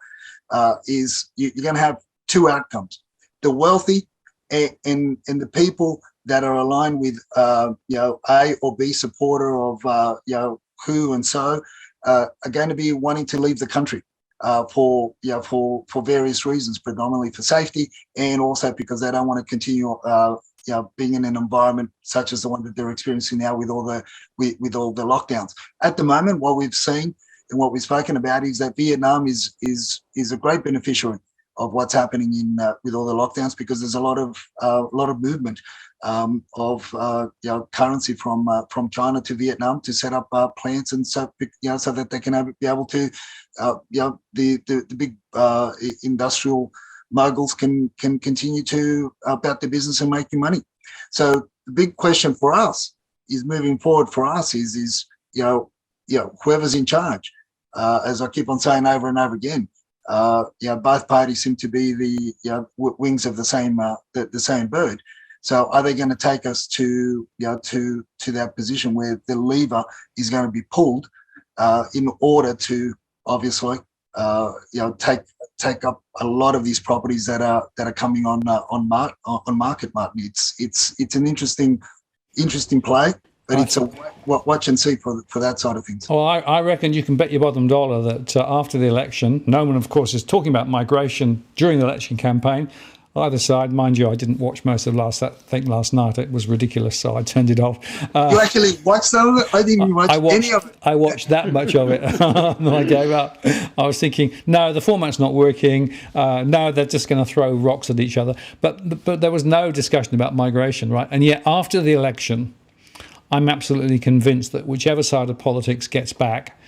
is you're going to have two outcomes: the wealthy and the people that are aligned with A or B supporter of who and so are going to be wanting to leave the country for various reasons, predominantly for safety, and also because they don't want to continue being in an environment such as the one that they're experiencing now with all the lockdowns. At the moment, what we've seen and what we've spoken about is that Vietnam is a great beneficiary of what's happening in with all the lockdowns, because there's a lot of movement of currency from China to Vietnam to set up plants, and so that they can be able to the big industrial moguls can continue to about their business and making money. So the big question for us is moving forward for us is whoever's in charge, as I keep on saying over and over again, both parties seem to be the wings of the same bird. So are they going to take us to that position where the lever is going to be pulled in order to obviously take up a lot of these properties that are coming on market, Martin? It's an interesting play, but it's a watch and see for that side of things. Well, I reckon you can bet your bottom dollar that after the election, no one, of course, is talking about migration during the election campaign. Either side, mind you, I didn't watch most of last night. It was ridiculous, so I turned it off. You actually watched some of it? I didn't watch any of it. I watched that much of it, and I gave up. I was thinking, no, the format's not working. No, they're just going to throw rocks at each other. But there was no discussion about migration, right? And yet, after the election, I'm absolutely convinced that whichever side of politics gets back,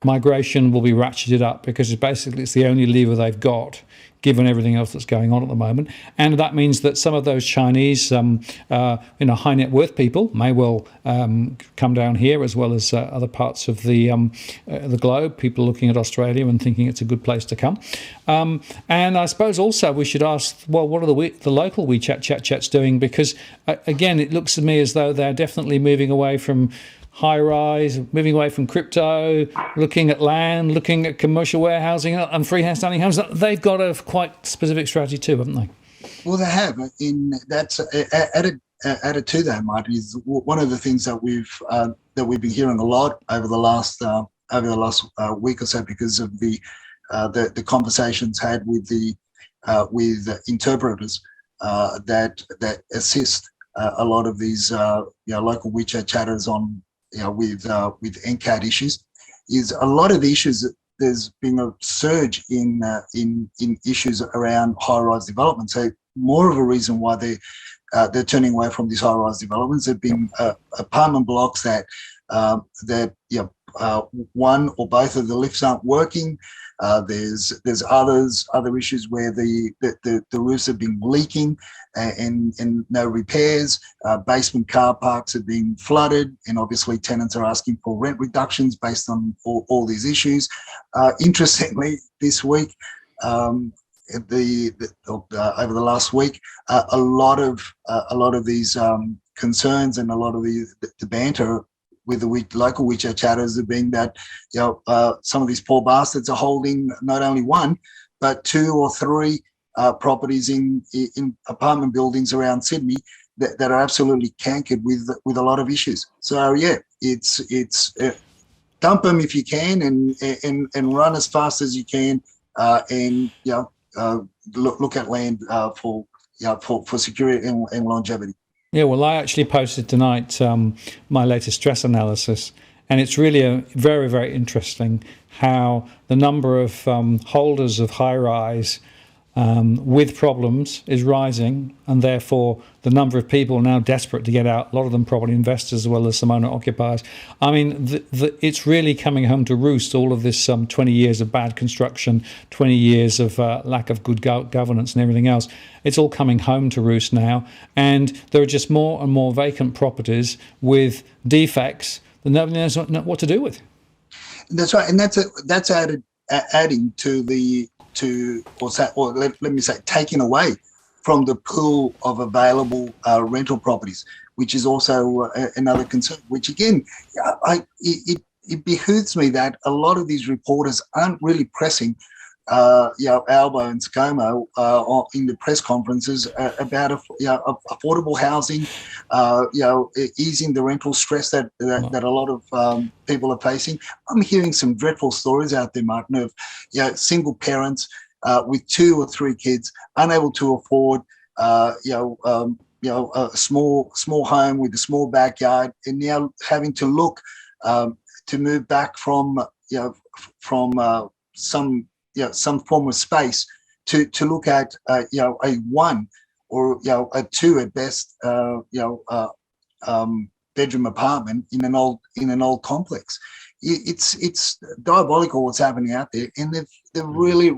migration will be ratcheted up, because basically it's the only lever they've got, given everything else that's going on at the moment. And that means that some of those Chinese, high net worth people may well come down here, as well as other parts of the globe. People looking at Australia and thinking it's a good place to come. And I suppose also we should ask, well, what are the local WeChat chats doing? Because again, it looks to me as though they're definitely moving away from high rise, moving away from crypto, looking at land, looking at commercial warehousing and freestanding homes. They've got a quite specific strategy too, haven't they? Well, they have. That's added to that, Mike, is one of the things that we've been hearing a lot over the last week or so, because of the conversations had with interpreters that assist a lot of these local WeChat chatters on with NCAT issues. Is a lot of the issues that there's been a surge in issues around high-rise development. So more of a reason why they're turning away from these high-rise developments. There've been apartment blocks that one or both of the lifts aren't working. There's other issues where the roofs have been leaking and no repairs. Basement car parks are being flooded, and obviously tenants are asking for rent reductions based on all these issues. Interestingly, this week, over the last week, a lot of these concerns and a lot of the banter with the local WeChat chatters are being that some of these poor bastards are holding not only one but two or three properties in apartment buildings around Sydney that are absolutely cankered with a lot of issues. So yeah, it's dump them if you can and run as fast as you can, and look at land for security and longevity. Yeah, well, I actually posted tonight my latest stress analysis, and it's really very, very interesting how the number of holders of high-rise with problems is rising, and therefore the number of people now desperate to get out, a lot of them property investors as well as some owner-occupiers. I mean, it's really coming home to roost, all of this 20 years of bad construction, 20 years of lack of good governance and everything else. It's all coming home to roost now, and there are just more and more vacant properties with defects that nobody knows what to do with. That's right, and that's adding to let me say, taking away from the pool of available rental properties, which is also another concern. Which again, it behooves me that a lot of these reporters aren't really pressing, Albo and ScoMo in the press conferences about affordable housing, easing the rental stress that a lot of people are facing. I'm hearing some dreadful stories out there, Martin, of single parents with 2 or 3 kids unable to afford a small home with a small backyard, and now having to look to move back from some form of space to look at a 1 or a 2 at best bedroom apartment in an old complex. It's diabolical what's happening out there, and they've really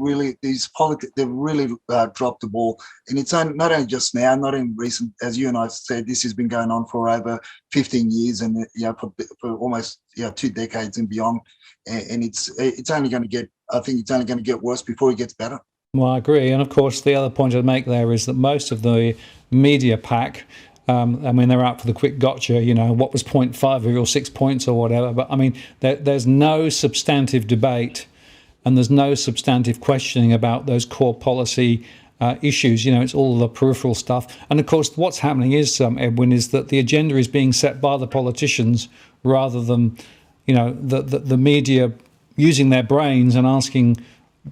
they've really dropped the ball. And it's not only just now, not in recent, as you and I said, this has been going on for over 15 years, and for almost 2 decades and beyond. And it's only going to get, I think it's only going to get worse before it gets better. Well, I agree. And of course, the other point I'd make there is that most of the media pack, they're out for the quick gotcha, what was 0.5 or 6 points or whatever. But I mean, there's no substantive debate and there's no substantive questioning about those core policy issues. It's all the peripheral stuff. And of course, what's happening is, Edwin, is that the agenda is being set by the politicians rather than, the media using their brains and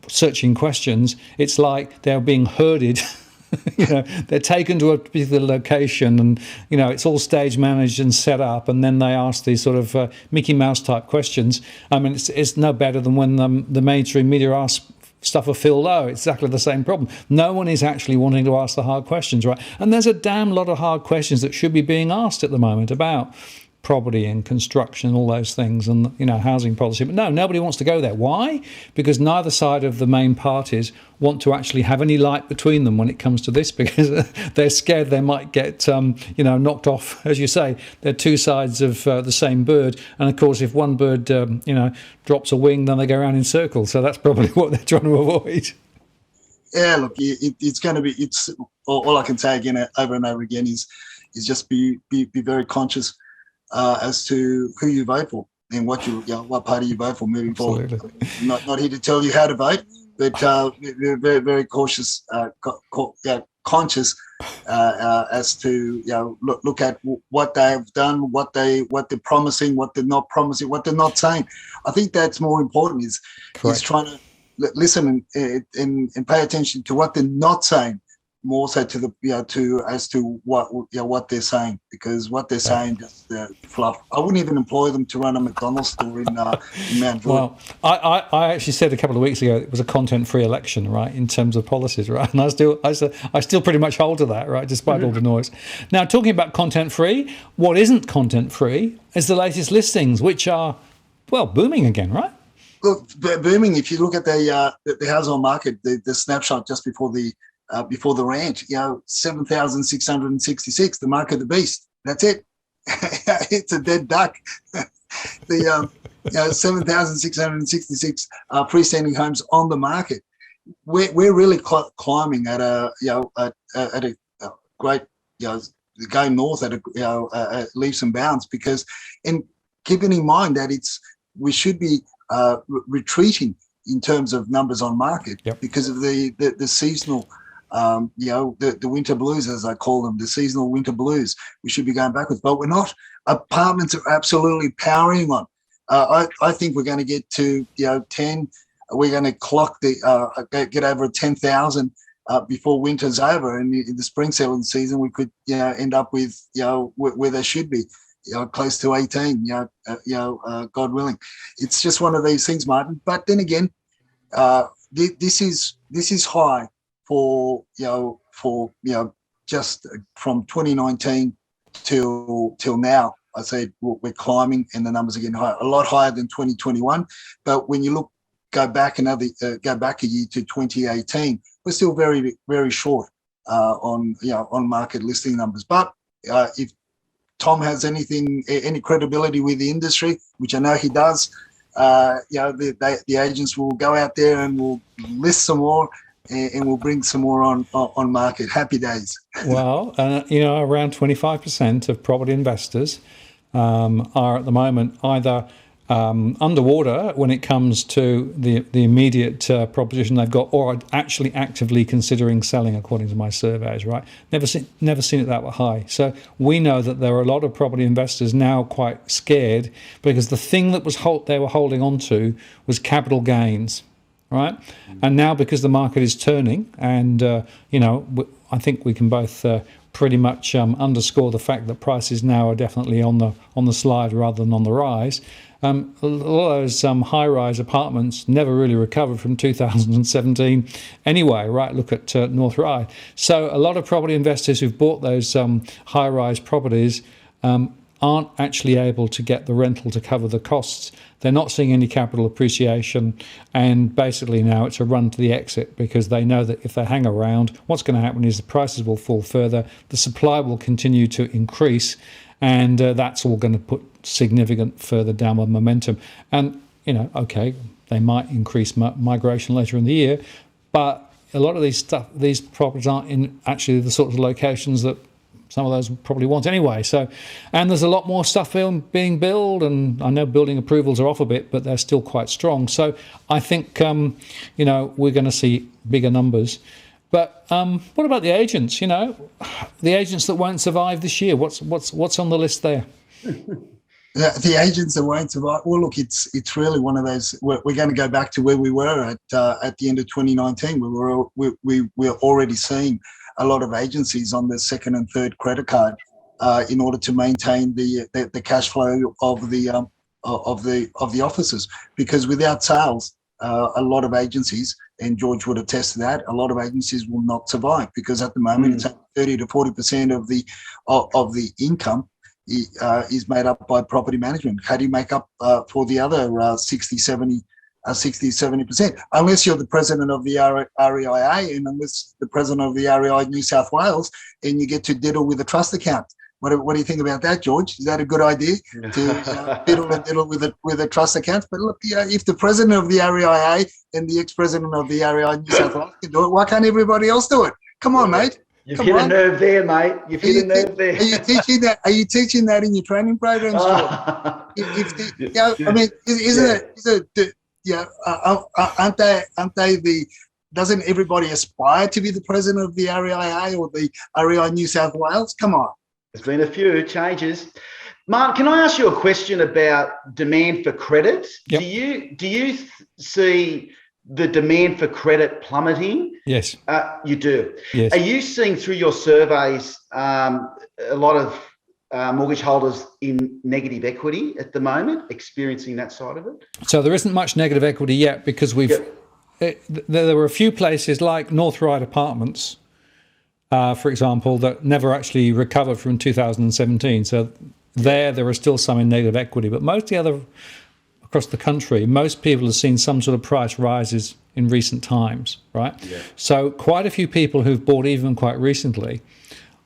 searching questions. It's like they're being herded. They're taken to a particular location, and it's all stage managed and set up, and then they ask these sort of Mickey Mouse type questions. I mean, it's no better than when the mainstream media asks stuff of Phil Lowe. It's exactly the same problem. No one is actually wanting to ask the hard questions, right? And there's a damn lot of hard questions that should be being asked at the moment about property and construction and all those things, and housing policy. But no, nobody wants to go there. Why? Because neither side of the main parties want to actually have any light between them when it comes to this, because they're scared they might get knocked off. As you say, they're 2 sides of the same bird, and of course if one bird drops a wing, then they go around in circles. So that's probably what they're trying to avoid. Yeah, look, it's going to be, it's all I can say again over and over again is just be very conscious as to who you vote for and what party you vote for moving forward. Not here to tell you how to vote, but we're very, very cautious, conscious as to look at what they have done, what they're promising, what they're not promising, what they're not saying. I think that's more important. Is trying to listen and pay attention to what they're not saying, more so to the as to what they're saying, because what they're saying just fluff. I wouldn't even employ them to run a McDonald's store in Mount Druitt. Well, I actually said a couple of weeks ago it was a content-free election, right, in terms of policies, right? And I still pretty much hold to that, right, despite all the noise. Now, talking about content-free, what isn't content-free is the latest listings, which are booming again, right? Look, booming. If you look at the housing market, the snapshot just before the rant, 7,666, the mark of the beast. That's it. It's a dead duck. The 7,666 freestanding homes on the market. We're really climbing at a great, going north at leaps and bounds, because, and keeping in mind that we should be retreating in terms of numbers on market because of the seasonal. The winter blues, as I call them, the seasonal winter blues. We should be going backwards, but we're not. Apartments are absolutely powering on. I think we're going to get to 10. We're going to clock get over 10,000 before winter's over, and in the spring selling season we could end up with where they should be, close to 18. God willing. It's just one of these things, Martin. But then again, this is high. For just from 2019 till now, I said we're climbing, and the numbers are getting higher, a lot higher than 2021. But when you go back a year to 2018, we're still very, very short on market listing numbers. But if Tom has any credibility with the industry, which I know he does, the agents will go out there and will list some more. and we'll bring some more on market. Happy days. Well, around 25% of property investors are at the moment either underwater when it comes to the immediate proposition they've got, or are actually actively considering selling, according to my surveys. Right? Never seen it that high. So we know that there are a lot of property investors now quite scared because the thing that they were holding on to was capital gains. Right, and now because the market is turning, and I think we can both pretty much underscore the fact that prices now are definitely on the slide rather than on the rise. A lot of those high-rise apartments never really recovered from 2017 anyway, right? Look at North Ryde. So a lot of property investors who've bought those high-rise properties aren't actually able to get the rental to cover the costs. They're not seeing any capital appreciation, and basically now it's a run to the exit because they know that if they hang around, what's going to happen is the prices will fall further, the supply will continue to increase, and that's all going to put significant further downward momentum. And, okay, they might increase migration later in the year, but a lot of these properties aren't in actually the sorts of locations that some of those probably want anyway. So, and there's a lot more stuff being built, and I know building approvals are off a bit, but they're still quite strong. So I think, we're going to see bigger numbers. But what about the agents? The agents that won't survive this year. What's on the list there? The agents that won't survive. Well, look, it's really one of those. We're going to go back to where we were at the end of 2019. We're already seeing a lot of agencies on the second and third credit card in order to maintain the cash flow of the offices, because without sales, a lot of agencies, and George would attest to that, a lot of agencies will not survive, because at the moment it's 30 to 40% of the income is made up by property management. How do you make up for the other 60-70%, unless you're the president of the REIA and unless the president of the REI New South Wales, and you get to diddle with a trust account. What do you think about that, George? Is that a good idea to diddle with a trust account? But look, if the president of the REIA and the ex-president of the REI New South Wales can do it, why can't everybody else do it? Come on, mate. You've hit a nerve there, mate. You've hit a nerve there. Are you teaching that? Are you teaching that in your training programs? Aren't they doesn't everybody aspire to be the president of the REIA or the REI New South Wales? Come on. There's been a few changes. Mark, can I ask you a question about demand for credit? Yep. Do you see the demand for credit plummeting? Yes. You do? Yes. Are you seeing through your surveys a lot of mortgage holders in negative equity at the moment, experiencing that side of it? So there isn't much negative equity yet, because there were a few places like North Ryde Apartments, for example, that never actually recovered from 2017. So there are still some in negative equity, but most of the other across the country, most people have seen some sort of price rises in recent times, right? Yeah. So quite a few people who've bought even quite recently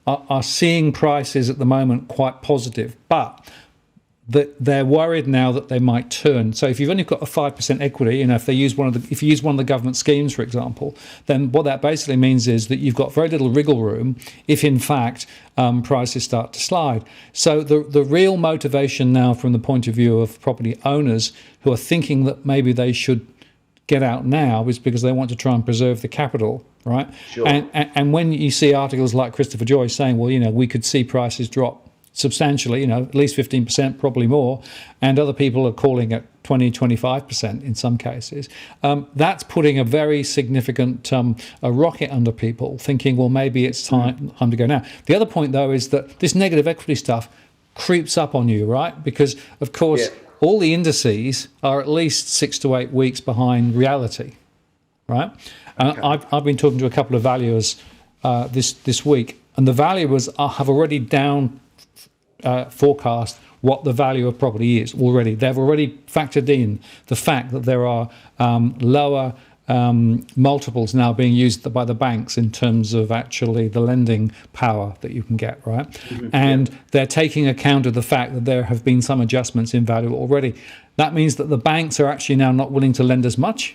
are seeing prices at the moment quite positive, but they're worried now that they might turn. So if you've only got a 5% equity, if you use one of the government schemes, for example, then what that basically means is that you've got very little wriggle room if in fact prices start to slide. So the real motivation now from the point of view of property owners who are thinking that maybe they should get out now is because they want to try and preserve the capital, right? Sure. And when you see articles like Christopher Joy saying, well, we could see prices drop substantially, at least 15%, probably more, and other people are calling it 20, 25% in some cases. That's putting a very significant a rocket under people, thinking, well, maybe it's time to go now. The other point, though, is that this negative equity stuff creeps up on you, right? Because, of course, all the indices are at least 6 to 8 weeks behind reality, right? Okay. I've been talking to a couple of valuers this week, and the valuers have already forecast what the value of property is already. They've already factored in the fact that there are lower multiples now being used by the banks in terms of actually the lending power that you can get, right? Mm-hmm. And they're taking account of the fact that there have been some adjustments in value already. That means that the banks are actually now not willing to lend as much,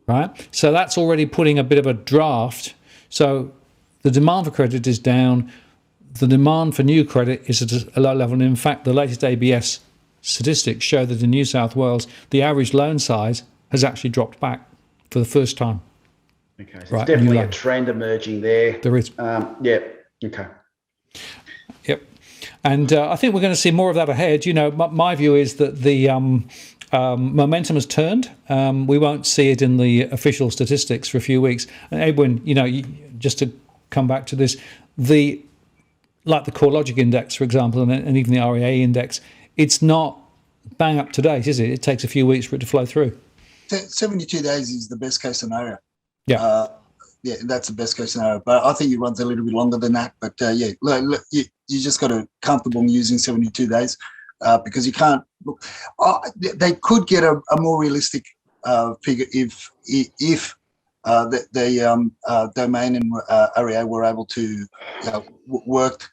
right? So that's already putting a bit of a draft. So the demand for credit is down. The demand for new credit is at a low level. And in fact, the latest ABS statistics show that in New South Wales, the average loan size has actually dropped back for the first time. Okay, so it's definitely a trend emerging there. There is. Yeah, okay. Yep. And I think we're going to see more of that ahead. You know, my view is that the momentum has turned. We won't see it in the official statistics for a few weeks. And Edwin, you know, just to come back to this, like the CoreLogic index, for example, and even the REA index, it's not bang up to date, is it? It takes a few weeks for it to flow through. 72 days is the best case scenario. Yeah. Yeah, that's the best case scenario. But I think it runs a little bit longer than that. But yeah, look, you just got to comfortable using 72 days because you can't look. They could get a more realistic figure if the domain and REA were able to work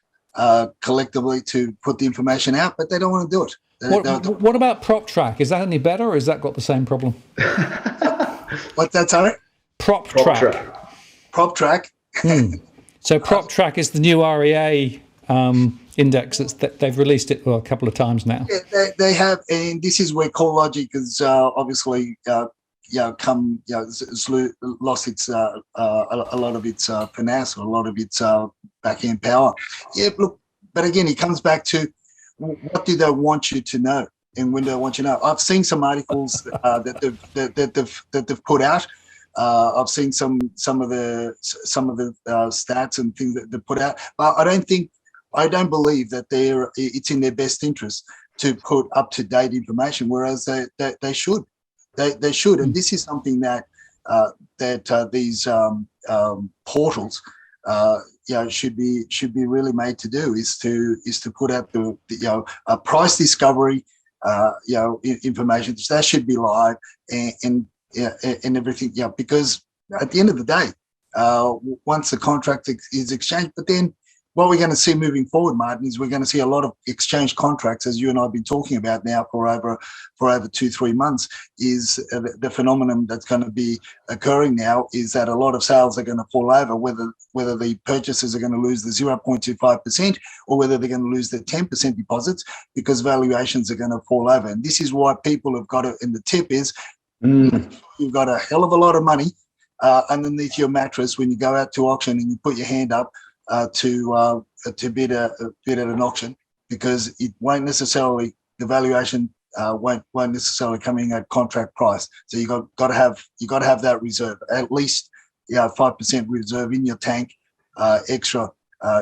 collectively to put the information out, but they don't want to do it. What about prop track? Is that any better, or has that got the same problem? What's that, sorry? Prop track. Prop track. So prop track is the new REA index that they've released it a couple of times now. Yeah, they have, and this is where CoreLogic has obviously lost its a lot of its finesse, or a lot of its back-end power. Yeah, look, but again, it comes back to what do they want you to know, and when do they want you to know? I've seen some articles that they've put out. I've seen some of the stats and things that they put out, but I don't believe that it's in their best interest to put up to date information, whereas they should. They should, and this is something that these portals should be really made to do, is to put out the price discovery information that should be live and everything, because at the end of the day, once the contract is exchanged, but then what we're going to see moving forward, Martin, is we're going to see a lot of exchange contracts, as you and I have been talking about now for over 2-3 months. Is the phenomenon that's going to be occurring now is that a lot of sales are going to fall over, whether the purchasers are going to lose the 0.25% or whether they're going to lose the 10% deposits, because valuations are going to fall over. And this is why people have got it. And the tip is you've got a hell of a lot of money underneath your mattress when you go out to auction and you put your hand up to bid at an auction, because it won't necessarily, the valuation won't necessarily come in at contract price. So you got to have that reserve, at least 5% reserve in your tank, extra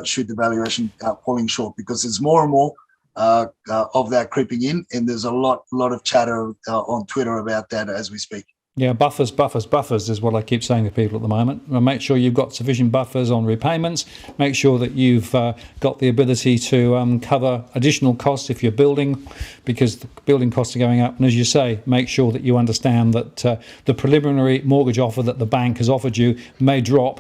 should the valuation falling short, because there's more and more of that creeping in, and there's a lot of chatter on Twitter about that as we speak. Yeah, buffers is what I keep saying to people at the moment. Make sure you've got sufficient buffers on repayments. Make sure that you've got the ability to cover additional costs if you're building, because the building costs are going up. And as you say, make sure that you understand that the preliminary mortgage offer that the bank has offered you may drop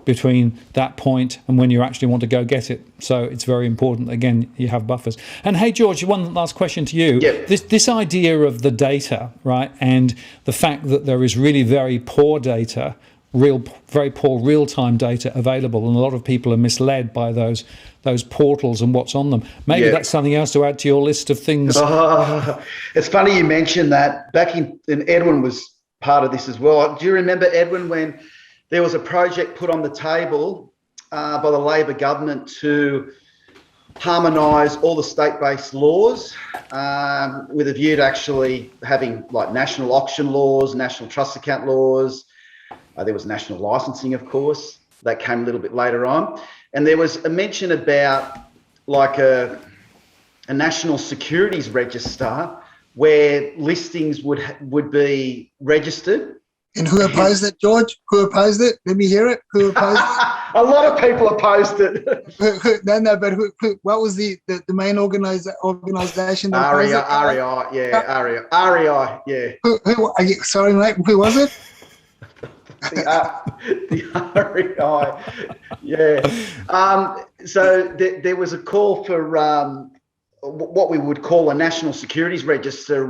between that point and when you actually want to go get it. So it's very important, again, you have buffers. And hey, George, one last question to you. Yep. This idea of the data, right, and the fact that there is really very poor data, very poor real-time data available, and a lot of people are misled by those portals and what's on them. Maybe that's something else to add to your list of things. It's funny you mentioned that. Back in Edwin was part of this as well. Do you remember, Edwin, when there was a project put on the table by the Labor government to harmonise all the state-based laws with a view to actually having like national auction laws, national trust account laws. There was national licensing, of course, that came a little bit later on. And there was a mention about like a national securities register where listings would be registered. And who opposed it, George? Who opposed it? Let me hear it. Who opposed it? A lot of people opposed it. No, but what was the main organisation? REI, yeah. Who, sorry, mate, who was it? The REI, yeah. So there was a call for what we would call a national securities register.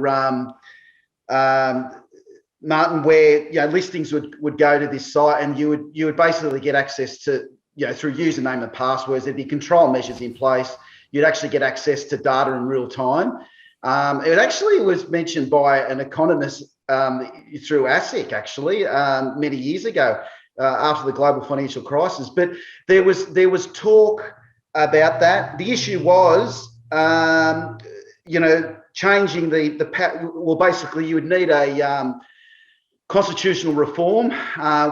Martin, where listings would go to this site, and you would basically get access to through username and passwords. There'd be control measures in place. You'd actually get access to data in real time. It actually was mentioned by an economist through ASIC actually many years ago after the global financial crisis. But there was talk about that. The issue was changing well, basically you would need a constitutional reform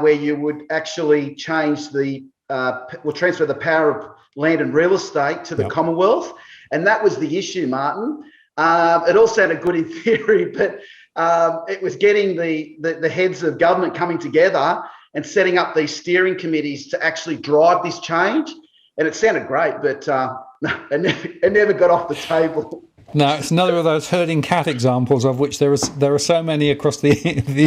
where you would actually change transfer the power of land and real estate to the Commonwealth. And that was the issue, Martin. It all sounded good in theory, but it was getting the heads of government coming together and setting up these steering committees to actually drive this change. And it sounded great, but it never got off the table. No, it's another of those herding cat examples, of which there are so many across the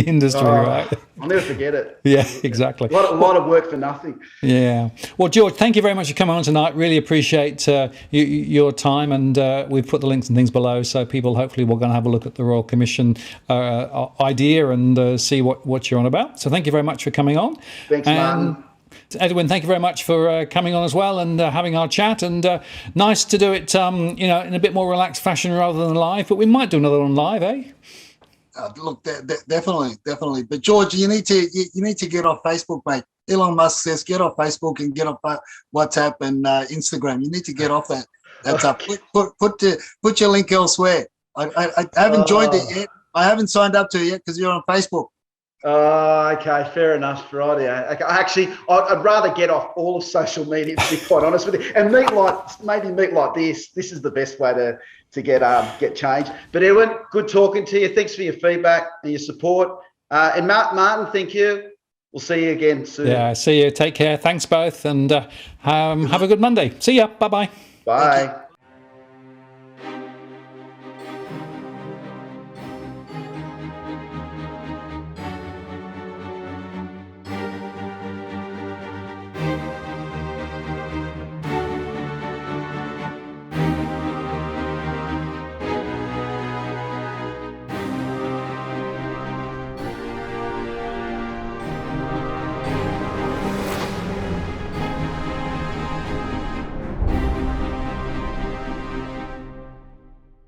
industry, right? I'll never forget it. Yeah, exactly. A lot of work for nothing. Yeah. Well, George, thank you very much for coming on tonight. Really appreciate your time, and we've put the links and things below, so people hopefully will go and have a look at the Royal Commission idea and see what you're on about. So thank you very much for coming on. Thanks, Martin. Edwin, thank you very much for coming on as well and having our chat. And nice to do it, in a bit more relaxed fashion rather than live. But we might do another one live, eh? Look, definitely. But George, you need to get off Facebook, mate. Elon Musk says get off Facebook and get off WhatsApp and Instagram. You need to get off that. That's up. Put your link elsewhere. I haven't joined it yet. I haven't signed up to it yet because you're on Facebook. Okay, fair enough. Right, yeah. Okay. I'd rather get off all of social media, to be quite honest with you, and meet like this. This is the best way to get change. But Edwin, good talking to you. Thanks for your feedback and your support. And Martin, thank you. We'll see you again soon. Yeah, see you. Take care. Thanks both, and have a good Monday. See ya. Bye-bye. Bye.